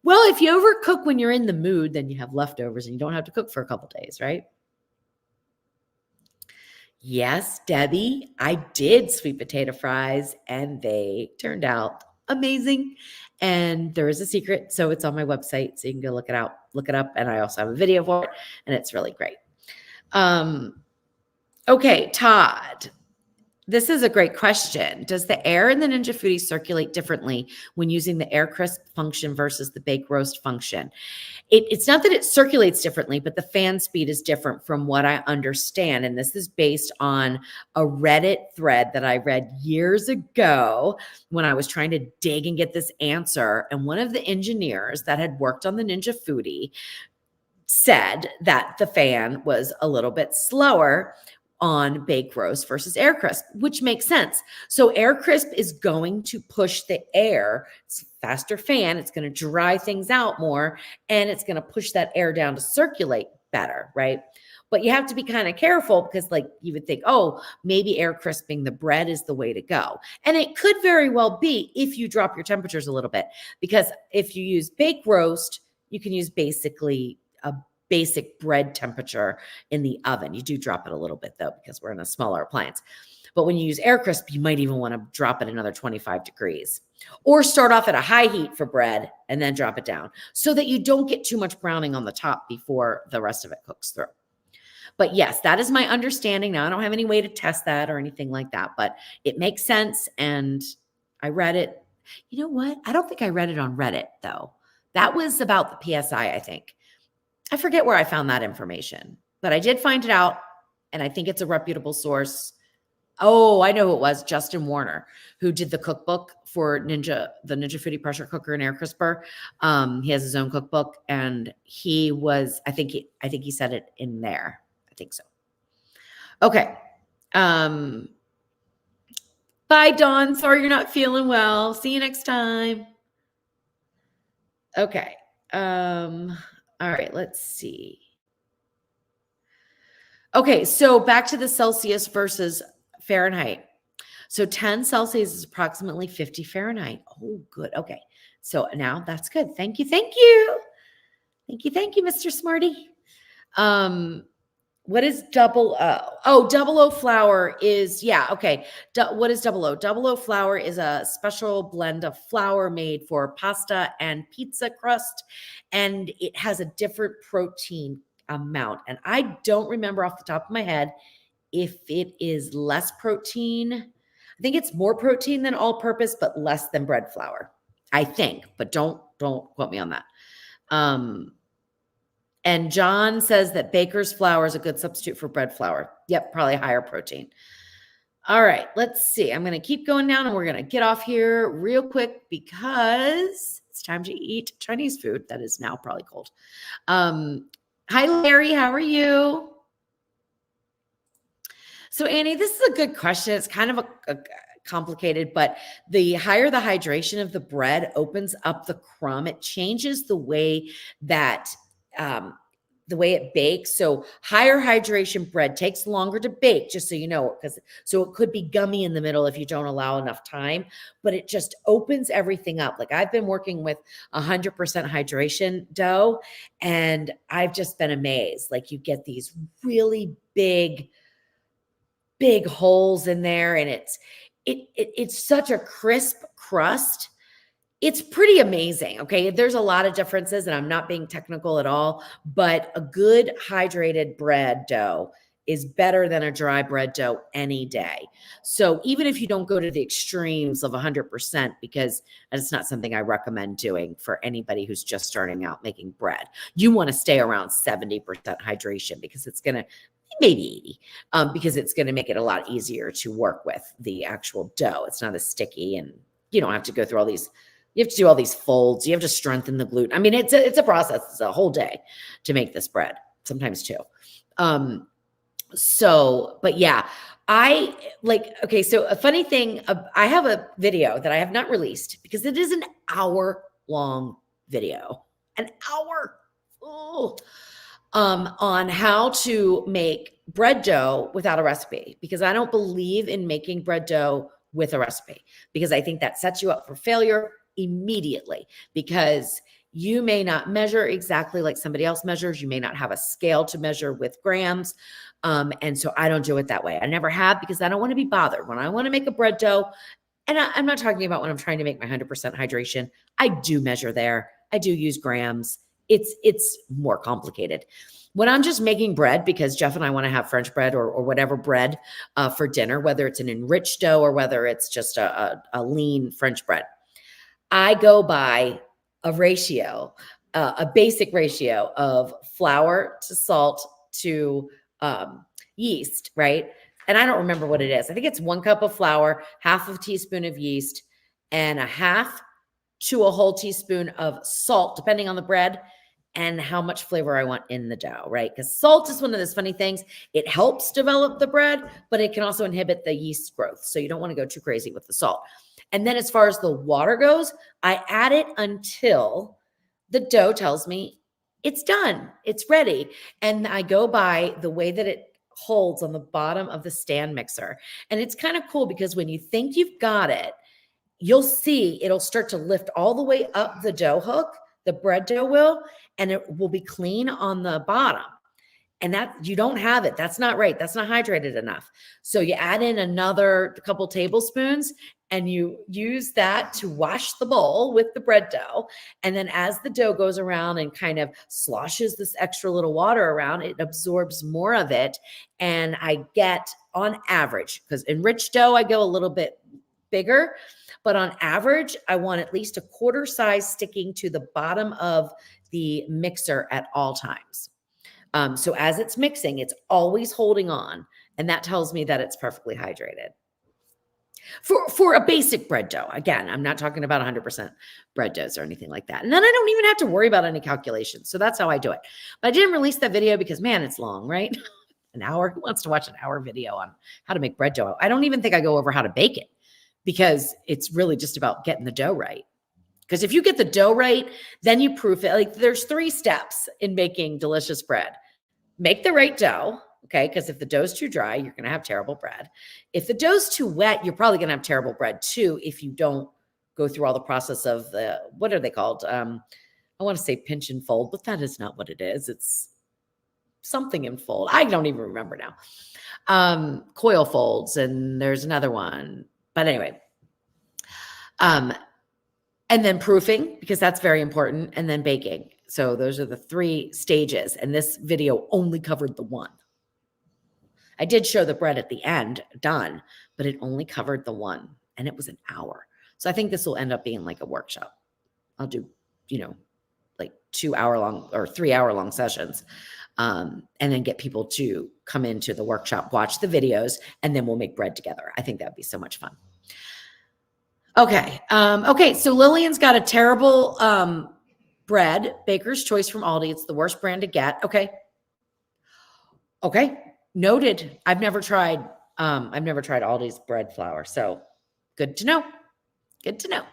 Well, if you overcook when you're in the mood, then you have leftovers and you don't have to cook for a couple days, right? Yes, Debbie, I did sweet potato fries and they turned out amazing. And there is a secret. So it's on my website. So you can go look it up. And I also have a video for it and it's really great. Okay, Todd, this is a great question. Does the air in the Ninja Foodie circulate differently when using the air crisp function versus the bake roast function? It's not that it circulates differently, but the fan speed is different from what I understand. And this is based on a Reddit thread that I read years ago when I was trying to dig and get this answer. And one of the engineers that had worked on the Ninja Foodie said that the fan was a little bit slower on bake roast versus air crisp, which makes sense. So air crisp is going to push the air. It's a faster fan. It's going to dry things out more and it's going to push that air down to circulate better, right? But you have to be kind of careful because like you would think, oh, maybe air crisping the bread is the way to go. And it could very well be if you drop your temperatures a little bit, because if you use bake roast, you can use basically a basic bread temperature in the oven. You do drop it a little bit though, because we're in a smaller appliance. But when you use air crisp, you might even want to drop it another 25 degrees or start off at a high heat for bread and then drop it down so that you don't get too much browning on the top before the rest of it cooks through. But yes, that is my understanding. Now, I don't have any way to test that or anything like that, but it makes sense. And I read it. You know what? I don't think I read it on Reddit though. That was about the PSI, I think. I forget where I found that information, but I did find it out, and I think it's a reputable source. Oh, I know who it was, Justin Warner, who did the cookbook for the Ninja Foodie pressure cooker and air crisper. He has his own cookbook, and he was, I think he said it in there. I think so. Okay. Bye, Dawn. Sorry you're not feeling well. See you next time. Okay. All right, let's see. Okay, so back to the Celsius versus Fahrenheit. So 10 Celsius is approximately 50 Fahrenheit. Oh, good. Okay. So now that's good. Thank you. Thank you. Thank you. Thank you, Mr. Smarty. What is double O? Oh, double O flour is, yeah, okay. What is double O? Double O flour is a special blend of flour made for pasta and pizza crust, and it has a different protein amount. And I don't remember off the top of my head if it is less protein. I think it's more protein than all-purpose, but less than bread flour, I think. But don't quote me on that. And John says that baker's flour is a good substitute for bread flour. Yep, probably higher protein. All right, let's see. I'm going to keep going down and we're going to get off here real quick because it's time to eat Chinese food that is now probably cold. Hi, Larry. How are you? So, Annie, this is a good question. It's kind of a complicated, but the higher the hydration of the bread opens up the crumb. It changes the way that the way it bakes. So higher hydration bread takes longer to bake, just so you know, because so it could be gummy in the middle if you don't allow enough time, but it just opens everything up. Like I've been working with 100% hydration dough and I've just been amazed. Like you get these really big holes in there and it's such a crisp crust. It's pretty amazing. Okay. There's a lot of differences and I'm not being technical at all, but a good hydrated bread dough is better than a dry bread dough any day. So even if you don't go to the extremes of 100%, because it's not something I recommend doing for anybody who's just starting out making bread, you want to stay around 70% hydration because it's going to maybe 80, because it's going to make it a lot easier to work with the actual dough. It's not as sticky and you don't have to go through all these. You have to do all these folds. You have to strengthen the gluten. I mean, it's a process. It's a whole day to make this bread, sometimes two. But yeah, okay. So a funny thing, I have a video that I have not released because it is an hour-long video, an hour. On how to make bread dough without a recipe, because I don't believe in making bread dough with a recipe, because I think that sets you up for failure immediately, because you may not measure exactly like somebody else measures. You may not have a scale to measure with grams. And so I don't do it that way. I never have, because I don't want to be bothered. When I want to make a bread dough, and I'm not talking about when I'm trying to make my 100% hydration, I do measure there. I do use grams. It's more complicated. When I'm just making bread because Jeff and I want to have French bread or whatever bread for dinner, whether it's an enriched dough or whether it's just a lean French bread, I go by a ratio, a basic ratio of flour to salt to yeast, right? And I don't remember what it is. I think it's 1 cup of flour, half a teaspoon of yeast, and a half to a whole teaspoon of salt, depending on the bread and how much flavor I want in the dough, right? Because salt is one of those funny things. It helps develop the bread, but it can also inhibit the yeast growth. So you don't want to go too crazy with the salt. And then as far as the water goes, I add it until the dough tells me it's done, it's ready. And I go by the way that it holds on the bottom of the stand mixer. And it's kind of cool because when you think you've got it, you'll see it'll start to lift all the way up the dough hook, the bread dough will, and it will be clean on the bottom. And that you don't have it. That's not right. That's not hydrated enough. So you add in another couple tablespoons and you use that to wash the bowl with the bread dough. And then as the dough goes around and kind of sloshes this extra little water around, it absorbs more of it. And I get, on average, because enriched dough, I go a little bit bigger, but on average, I want at least a quarter size sticking to the bottom of the mixer at all times. So as it's mixing, it's always holding on. And that tells me that it's perfectly hydrated. For a basic bread dough. Again, I'm not talking about 100% bread doughs or anything like that. And then I don't even have to worry about any calculations. So that's how I do it. But I didn't release that video because, man, it's long, right? An hour. Who wants to watch an hour video on how to make bread dough? I don't even think I go over how to bake it, because it's really just about getting the dough right. Because if you get the dough right, then you proof it. Like there's 3 steps in making delicious bread. Make the right dough, okay? Because if the dough's too dry, you're going to have terrible bread. If the dough's too wet, you're probably going to have terrible bread too if you don't go through all the process of what are they called? I want to say pinch and fold, but that is not what it is. It's something in fold. I don't even remember now. Coil folds, and there's another one. But anyway, and then proofing, because that's very important, and then baking. So those are the 3 stages. And this video only covered the one. I did show the bread at the end done, but it only covered the one, and it was an hour. So I think this will end up being like a workshop. I'll do, like 2 hour long or 3 hour long sessions, and then get people to come into the workshop, watch the videos, and then we'll make bread together. I think that'd be so much fun. Okay. Okay. So Lillian's got a terrible bread, Baker's Choice from Aldi. It's the worst brand to get. Okay. Okay. Noted. I've never tried Aldi's bread flour. So good to know. Good to know.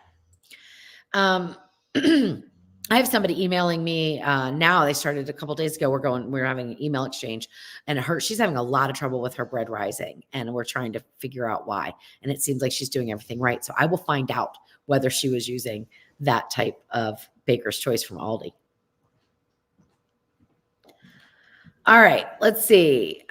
I have somebody emailing me now. They started a couple days ago. We're having an email exchange, and she's having a lot of trouble with her bread rising, and we're trying to figure out why. And it seems like she's doing everything right. So I will find out whether she was using that type of Baker's Choice from Aldi. All right, let's see.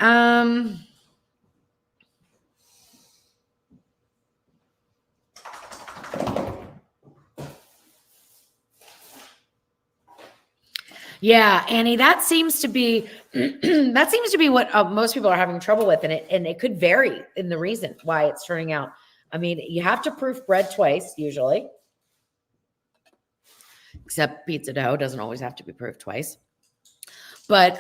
Yeah, Annie, that seems to be what most people are having trouble with, and it could vary in the reason why it's turning out. I mean, you have to proof bread twice usually, except pizza dough doesn't always have to be proofed twice. But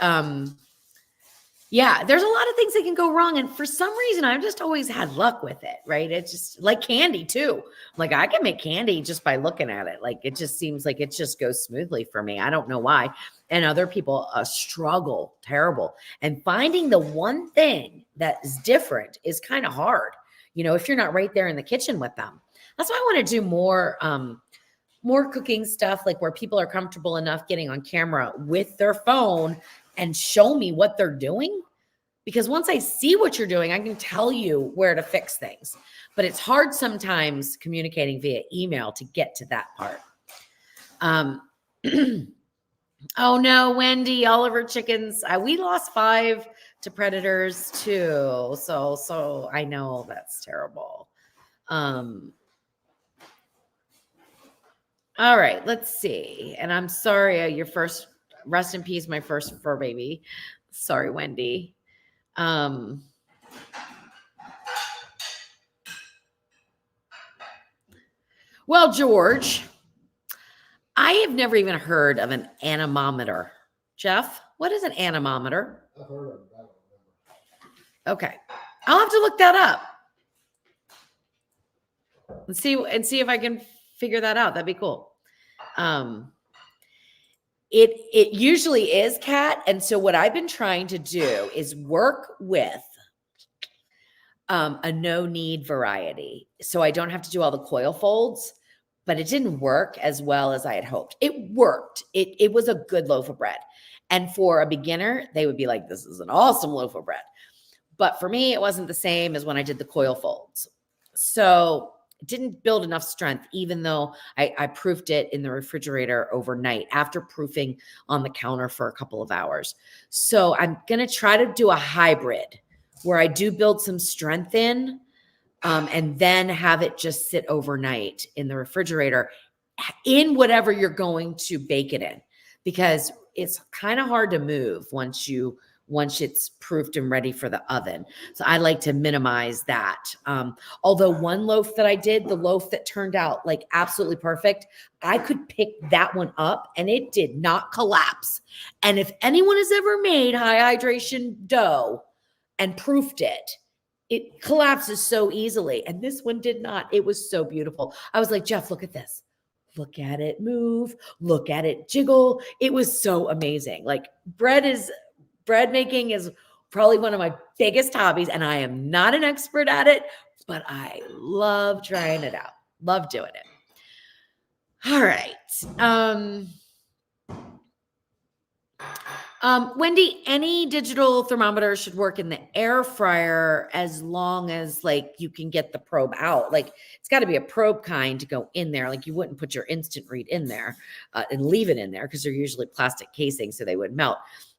yeah, there's a lot of things that can go wrong, and for some reason, I've just always had luck with it. Right? It's just like candy too. Like I can make candy just by looking at it. Like it just seems like it just goes smoothly for me. I don't know why. And other people struggle terrible. And finding the one thing that is different is kind of hard, if you're not right there in the kitchen with them. That's why I want to do more cooking stuff, like where people are comfortable enough getting on camera with their phone and show me what they're doing. Because once I see what you're doing, I can tell you where to fix things. But it's hard sometimes communicating via email to get to that part. Oh no, Wendy, all of her chickens. We lost 5 to predators too. So I know that's terrible. All right, let's see. And I'm sorry, your first, rest in peace, my first fur baby. Sorry, Wendy. Well, George, I have never even heard of an anemometer. Jeff, what is an anemometer? I've heard of it. I don't remember. Okay. I'll have to look that up. And see if I can figure that out. That'd be cool. It usually is, Kat. And so what I've been trying to do is work with a no-knead variety. So I don't have to do all the coil folds, but it didn't work as well as I had hoped. It worked. It was a good loaf of bread. And for a beginner, they would be like, this is an awesome loaf of bread. But for me, it wasn't the same as when I did the coil folds. So it didn't build enough strength, even though I proofed it in the refrigerator overnight after proofing on the counter for a couple of hours. So I'm going to try to do a hybrid where I do build some strength in and then have it just sit overnight in the refrigerator in whatever you're going to bake it in, because it's kind of hard to move once it's proofed and ready for the oven. So I like to minimize that. Although one loaf that I did, the loaf that turned out like absolutely perfect, I could pick that one up and it did not collapse. And if anyone has ever made high hydration dough and proofed it, it collapses so easily. And this one did not. It was so beautiful. I was like, Jeff, look at this. Look at it move. Look at it jiggle. It was so amazing. Like bread making is probably one of my biggest hobbies, and I am not an expert at it, but I love trying it out. Love doing it. All right. Wendy, any digital thermometer should work in the air fryer as long as like you can get the probe out. Like it's got to be a probe kind to go in there. Like you wouldn't put your instant read in there and leave it in there because they're usually plastic casings, so they would melt.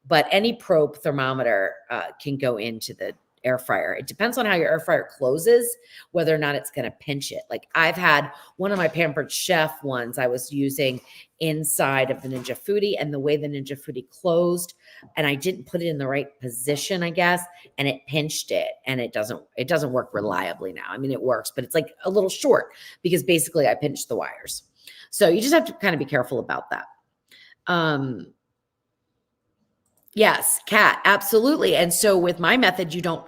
But any probe thermometer can go into the air fryer. It depends on how your air fryer closes, whether or not it's going to pinch it. Like I've had one of my Pampered Chef ones I was using inside of the Ninja Foodie, and the way the Ninja Foodie closed, and I didn't put it in the right position, I guess, and it pinched it, and it doesn't work reliably now. I mean, it works, but it's like a little short because basically I pinched the wires. So you just have to kind of be careful about that. Yes, Kat, absolutely. And so with my method, you don't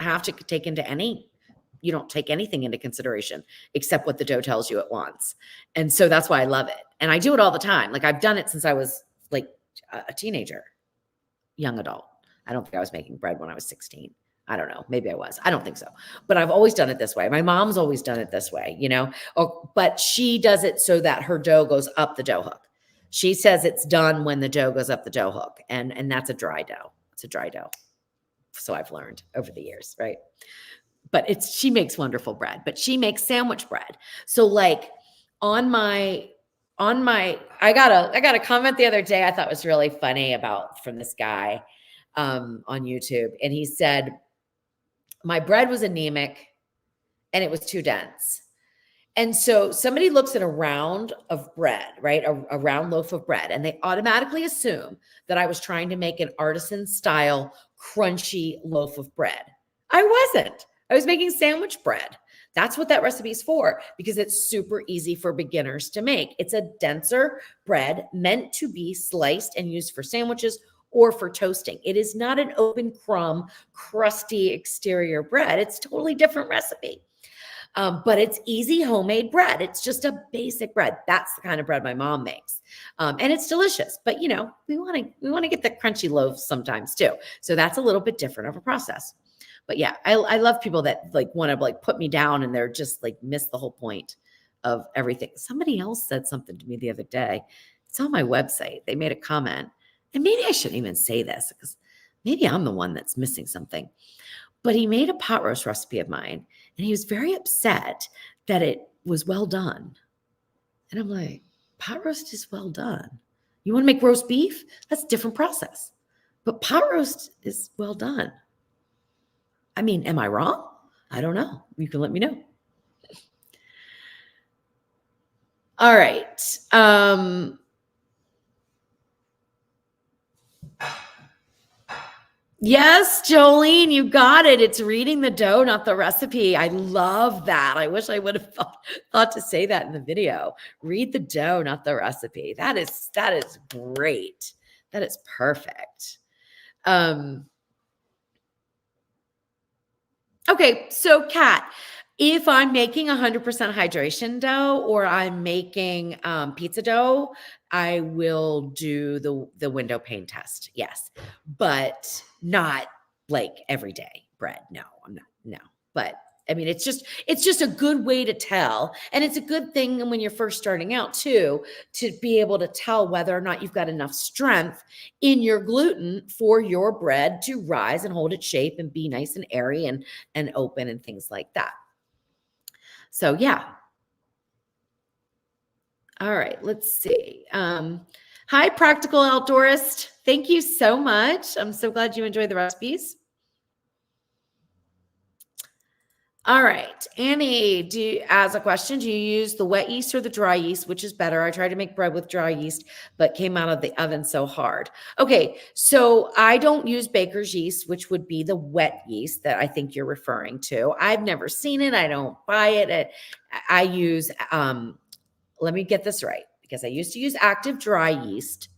take anything into consideration except what the dough tells you it wants. And so that's why I love it. And I do it all the time. Like I've done it since I was like a teenager, young adult. I don't think I was making bread when I was 16. I don't know. Maybe I was. I don't think so. But I've always done it this way. My mom's always done it this way, but she does it so that her dough goes up the dough hook. She says it's done when the dough goes up the dough hook. And that's a dry dough. It's a dry dough. So I've learned over the years, right? But she makes wonderful bread, but she makes sandwich bread. So like I got a comment the other day I thought was really funny from this guy on YouTube. And he said, my bread was anemic and it was too dense. And so somebody looks at a round of bread, right? A round loaf of bread, and they automatically assume that I was trying to make an artisan style crunchy loaf of bread. I wasn't. I was making sandwich bread. That's what that recipe is for, because it's super easy for beginners to make. It's a denser bread meant to be sliced and used for sandwiches or for toasting. It is not an open crumb, crusty exterior bread. It's a totally different recipe. But it's easy homemade bread. It's just a basic bread. That's the kind of bread my mom makes. And it's delicious, but we want to get the crunchy loaves sometimes too. So that's a little bit different of a process. But yeah, I love people that like want to like put me down and they're just like miss the whole point of everything. Somebody else said something to me the other day. It's on my website. They made a comment, and maybe I shouldn't even say this because maybe I'm the one that's missing something. But he made a pot roast recipe of mine, and he was very upset that it was well done. And I'm like, pot roast is well done. You want to make roast beef? That's a different process. But pot roast is well done. I mean, am I wrong? I don't know. You can let me know. All right. Yes, Jolene, you got it. It's reading the dough, not the recipe. I love that. I wish I would have thought to say that in the video. Read the dough, not the recipe. That is great. That is perfect. Okay, so Kat, if I'm making 100% hydration dough or I'm making pizza dough, I will do the Windowpane test. Yes, but not like everyday bread. No, I'm not. No, but I mean, it's just a good way to tell, and it's a good thing when you're first starting out too, to be able to tell whether or not you've got enough strength in your gluten for your bread to rise and hold its shape and be nice and airy and open and things like that. So yeah. All right, let's see. Hi, Practical Outdoorist. Thank you so much. I'm so glad you enjoyed the recipes. All right, Annie, as a question, do you use the wet yeast or the dry yeast? Which is better? I tried to make bread with dry yeast, but came out of the oven so hard. Okay, so I don't use baker's yeast, which would be the wet yeast that I think you're referring to. I've never seen it. I don't buy it. I use, let me get this right, because I used to use active dry yeast,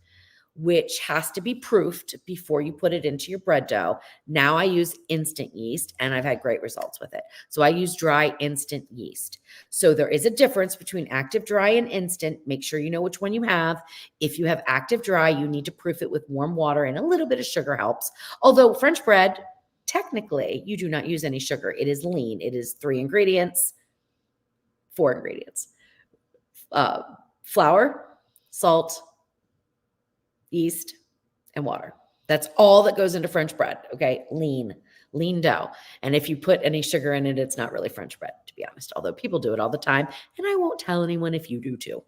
which has to be proofed before you put it into your bread dough. Now I use instant yeast, and I've had great results with it. So I use dry instant yeast. So there is a difference between active dry and instant. Make sure you know which one you have. If you have active dry, you need to proof it with warm water, and a little bit of sugar helps. Although French bread, technically, you do not use any sugar. It is lean. It is 4 ingredients. Flour, salt, yeast, and water. That's all that goes into French bread. Okay. Lean dough. And if you put any sugar in it, it's not really French bread, to be honest, although people do it all the time. And I won't tell anyone if you do too.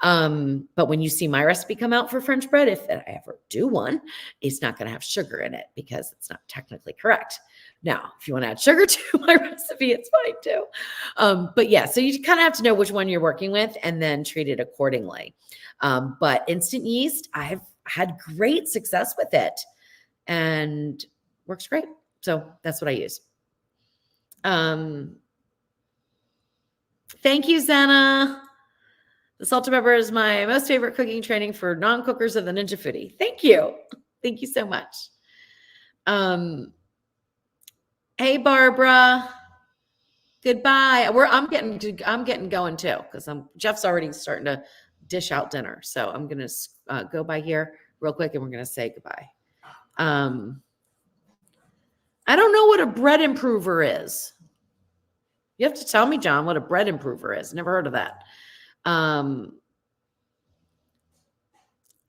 But when you see my recipe come out for French bread, if I ever do one, it's not going to have sugar in it because it's not technically correct. Now, if you want to add sugar to my recipe, it's fine too. But yeah, so you kind of have to know which one you're working with and then treat it accordingly. But instant yeast, I've had great success with it and works great. So that's what I use. Thank you, Zena. The salt and pepper is my most favorite cooking training for non-cookers of the Ninja Foodie. Thank you. Thank you so much. Hey, Barbara. Goodbye. I'm getting going too because Jeff's already starting to dish out dinner. So I'm gonna go by here real quick and we're gonna say goodbye. I don't know what a bread improver is. You have to tell me, John, what a bread improver is. Never heard of that.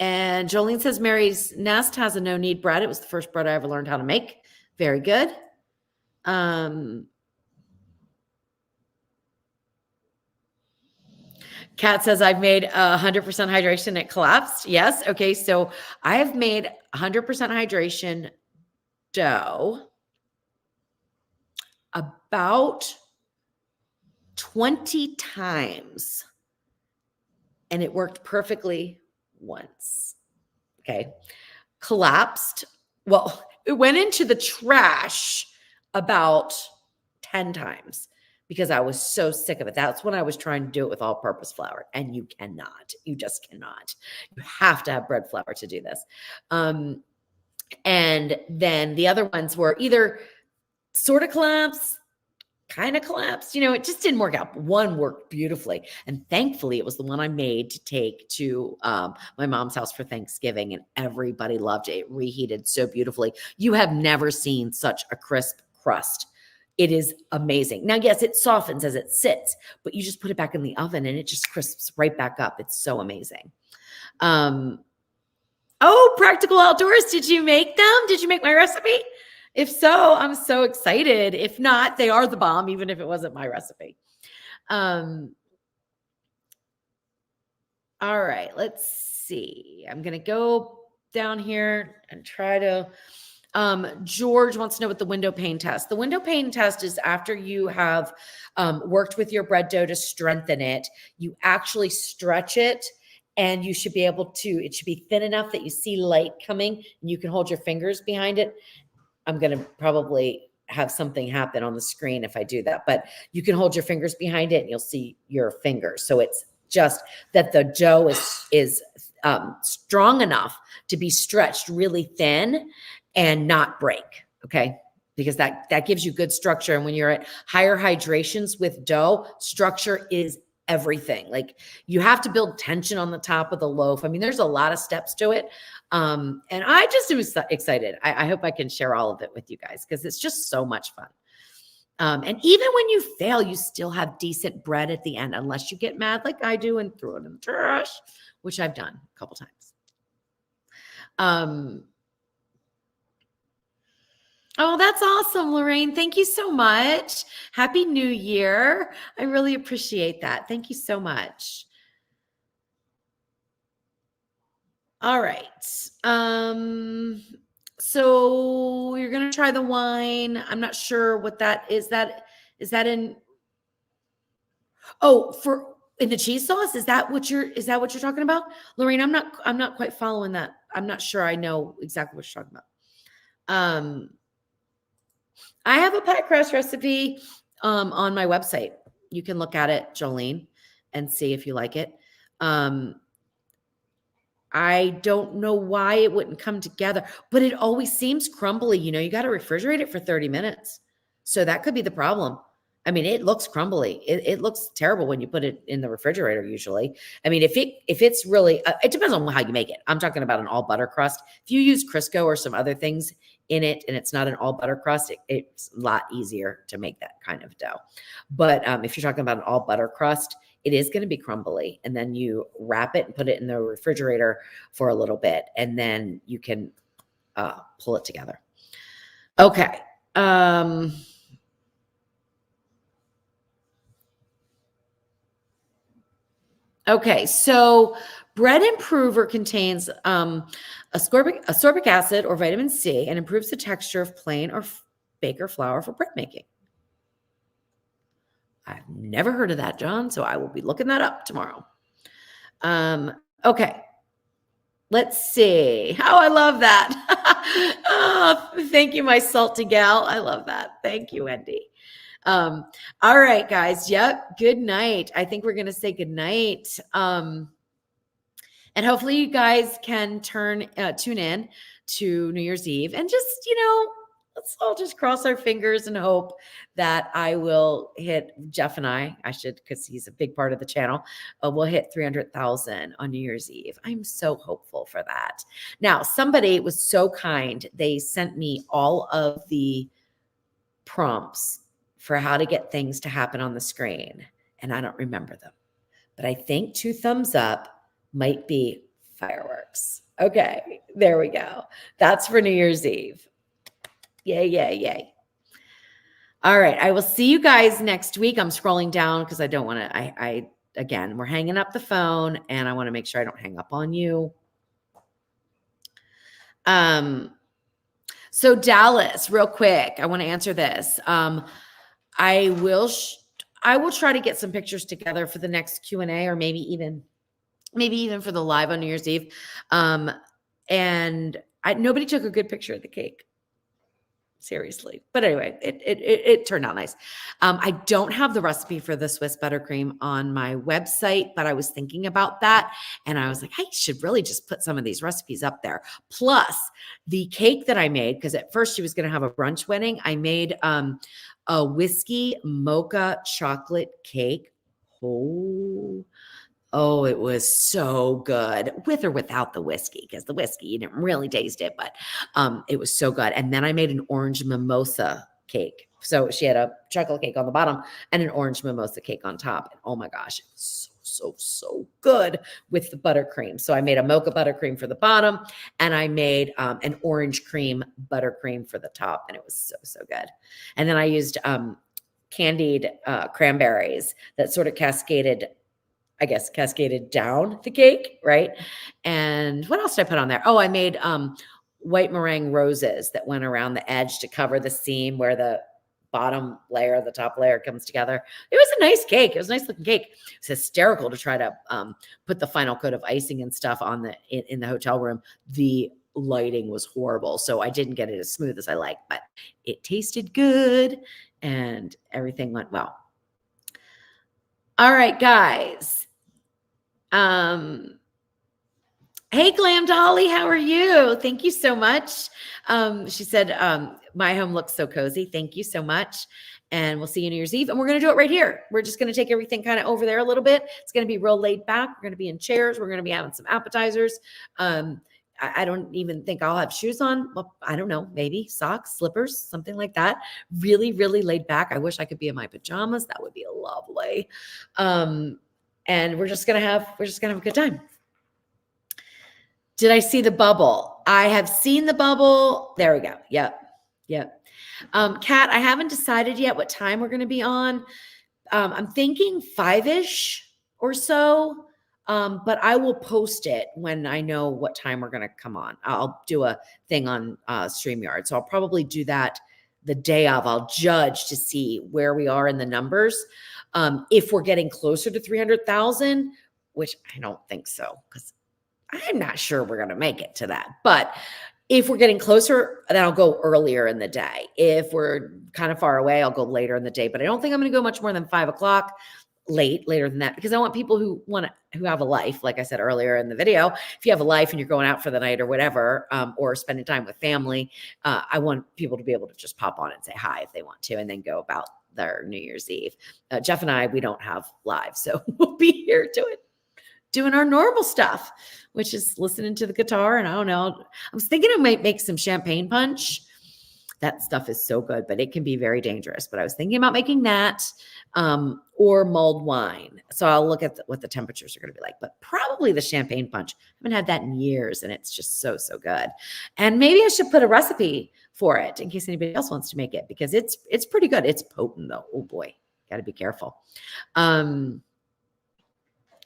And Jolene says Mary's Nest has a no-knead bread. It was the first bread I ever learned how to make. Very good. Kat says I've made 100% hydration. It collapsed. Yes. Okay. So I have made 100% hydration dough about 20 times. And it worked perfectly once. Okay. Collapsed. Well, it went into the trash about 10 times because I was so sick of it. That's when I was trying to do it with all-purpose flour, and you cannot. You just cannot. You have to have bread flour to do this. And then the other ones were either sort of collapsed, kind of collapsed. It just didn't work out. One worked beautifully. And thankfully, it was the one I made to take to my mom's house for Thanksgiving, and everybody loved it. It reheated so beautifully. You have never seen such a crisp crust. It is amazing. Now, yes, it softens as it sits, but you just put it back in the oven and it just crisps right back up. It's so amazing. Oh, Practical Outdoors. Did you make them? Did you make my recipe? If so, I'm so excited. If not, they are the bomb, even if it wasn't my recipe. All right, let's see. I'm going to go down here and try to, George wants to know what the Windowpane test. The Windowpane test is after you have worked with your bread dough to strengthen it, you actually stretch it, and you should be able to, it should be thin enough that you see light coming and you can hold your fingers behind it. I'm going to probably have something happen on the screen if I do that, but you can hold your fingers behind it and you'll see your fingers. So it's just that the dough is strong enough to be stretched really thin and not break. Okay. Because that gives you good structure. And when you're at higher hydrations with dough, structure is everything. Like, you have to build tension on the top of the loaf. I mean, there's a lot of steps to it. And I just am excited. I hope I can share all of it with you guys because it's just so much fun. And even when you fail, you still have decent bread at the end, unless you get mad like I do and throw it in the trash, which I've done a couple times. Oh, that's awesome, Lorraine. Thank you so much. Happy New Year. I really appreciate that. Thank you so much. All right. So you're going to try the wine. I'm not sure what that is. Is that in? Oh, in the cheese sauce? Is that what you're talking about? Lorraine, I'm not quite following that. I'm not sure I know exactly what you're talking about. I have a pie crust recipe on my website. You can look at it, Jolene, and see if you like it. I don't know why it wouldn't come together, but it always seems crumbly. You got to refrigerate it for 30 minutes. So that could be the problem. I mean, it looks crumbly. It looks terrible when you put it in the refrigerator usually. I mean, if it's really, it depends on how you make it. I'm talking about an all butter crust. If you use Crisco or some other things in it and it's not an all butter crust, it's a lot easier to make that kind of dough. But if you're talking about an all butter crust, it is going to be crumbly, and then you wrap it and put it in the refrigerator for a little bit, and then you can pull it together. Okay. Okay, so bread improver contains ascorbic acid or vitamin C and improves the texture of plain or baker flour for bread making. I've never heard of that, John, so I will be looking that up tomorrow. Okay. Let's see. Oh, I love that. Oh, thank you, my salty gal. I love that. Thank you, Wendy. All right, guys. Yep. Good night. I think we're going to say good night. And hopefully you guys can tune in to New Year's Eve and just, let's all just cross our fingers and hope that I will hit Jeff and I should, because he's a big part of the channel. We'll hit 300,000 on New Year's Eve. I'm so hopeful for that. Now, somebody was so kind. They sent me all of the prompts for how to get things to happen on the screen, and I don't remember them. But I think 2 thumbs up might be fireworks. Okay, there we go. That's for New Year's Eve. Yay, yay, yay. All right, I will see you guys next week. I'm scrolling down because I don't want to, again, we're hanging up the phone and I want to make sure I don't hang up on you. So Dallas, real quick, I want to answer this. I will try to get some pictures together for the next Q&A, or maybe even for the live on New Year's Eve. And nobody took a good picture of the cake. Seriously. But anyway, it turned out nice. I don't have the recipe for the Swiss buttercream on my website, but I was thinking about that. And I was like, I should really just put some of these recipes up there. Plus the cake that I made, because at first she was going to have a brunch wedding. I made a whiskey mocha chocolate cake. Oh, it was so good, with or without the whiskey, because the whiskey, you didn't really taste it, but it was so good. And then I made an orange mimosa cake. So she had a chocolate cake on the bottom and an orange mimosa cake on top. And oh my gosh, it was so good with the buttercream. So I made a mocha buttercream for the bottom, and I made an orange cream buttercream for the top. And it was so good. And then I used candied cranberries that sort of cascaded down the cake, right? And what else did I put on there? Oh, I made white meringue roses that went around the edge to cover the seam where the bottom layer, the top layer comes together. It was a nice cake. It was a nice looking cake. It's hysterical to try to put the final coat of icing and stuff on in the hotel room. The lighting was horrible, so I didn't get it as smooth as I like, but it tasted good and everything went well. All right, guys. Hey, Glam Dolly, how are you? Thank you so much. She said, my home looks so cozy. Thank you so much. And we'll see you New Year's Eve. And we're going to do it right here. We're just going to take everything kind of over there a little bit. It's going to be real laid back. We're going to be in chairs. We're going to be having some appetizers. I don't even think I'll have shoes on. Well, I don't know, maybe socks, slippers, something like that. Really, really laid back. I wish I could be in my pajamas. That would be lovely. And we're just gonna have a good time. Did I see the bubble? I have seen the bubble. There we go. Yep. Kat, I haven't decided yet what time we're going to be on. I'm thinking 5-ish or so. But I will post it when I know what time we're going to come on. I'll do a thing on StreamYard. So I'll probably do that the day of. I'll judge to see where we are in the numbers. If we're getting closer to 300,000, which I don't think so, because I'm not sure we're going to make it to that. But if we're getting closer, then I'll go earlier in the day. If we're kind of far away, I'll go later in the day. But I don't think I'm going to go much more than 5 o'clock. Later than that, because I want people who have a life, like I said earlier in the video. If you have a life and you're going out for the night or whatever, or spending time with family, I want people to be able to just pop on and say hi if they want to, and then go about their New Year's Eve. Jeff and I, we don't have lives, so we'll be here doing our normal stuff, which is listening to the guitar. And I don't know, I was thinking I might make some champagne punch. That stuff is so good, but it can be very dangerous. But I was thinking about making that, or mulled wine. So I'll look at what the temperatures are going to be like, but probably the champagne punch. I haven't had that in years, and it's just so good. And maybe I should put a recipe for it in case anybody else wants to make it, because it's pretty good. It's potent though. Oh boy, got to be careful. All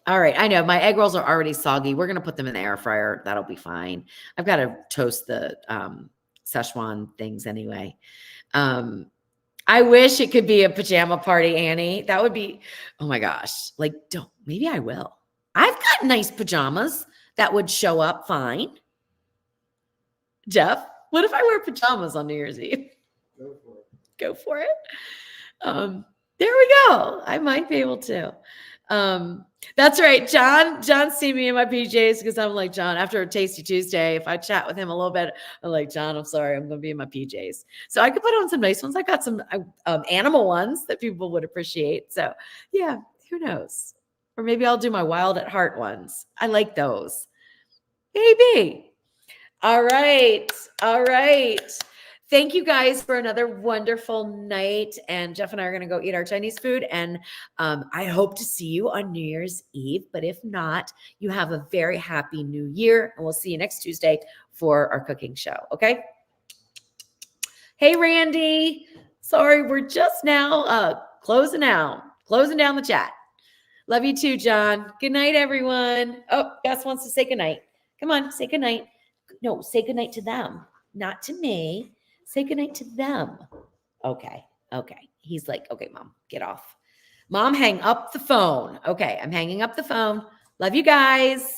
right. I know my egg rolls are already soggy. We're going to put them in the air fryer. That'll be fine. I've got to toast the, Szechuan things anyway. I wish it could be a pajama party, Annie. That would be, oh my gosh. Like, maybe I will. I've got nice pajamas that would show up fine. Jeff, what if I wear pajamas on New Year's Eve? Go for it. There we go. I might be able to. That's right. John's seen me in my PJs because I'm like, John, after a Tasty Tuesday, if I chat with him a little bit, I'm like, John, I'm sorry, I'm going to be in my PJs. So I could put on some nice ones. I got some animal ones that people would appreciate. So yeah, who knows? Or maybe I'll do my wild at heart ones. I like those. Maybe. All right. All right. Thank you guys for another wonderful night. And Jeff and I are going to go eat our Chinese food. And I hope to see you on New Year's Eve. But if not, you have a very happy new year. And we'll see you next Tuesday for our cooking show. Okay. Hey, Randy. Sorry, we're just now closing down the chat. Love you too, John. Good night, everyone. Oh, Gus wants to say good night. Come on, say good night. No, say good night to them, not to me. Say good night to them. Okay. Okay. He's like, okay, Mom, get off. Mom, hang up the phone. Okay, I'm hanging up the phone. Love you guys.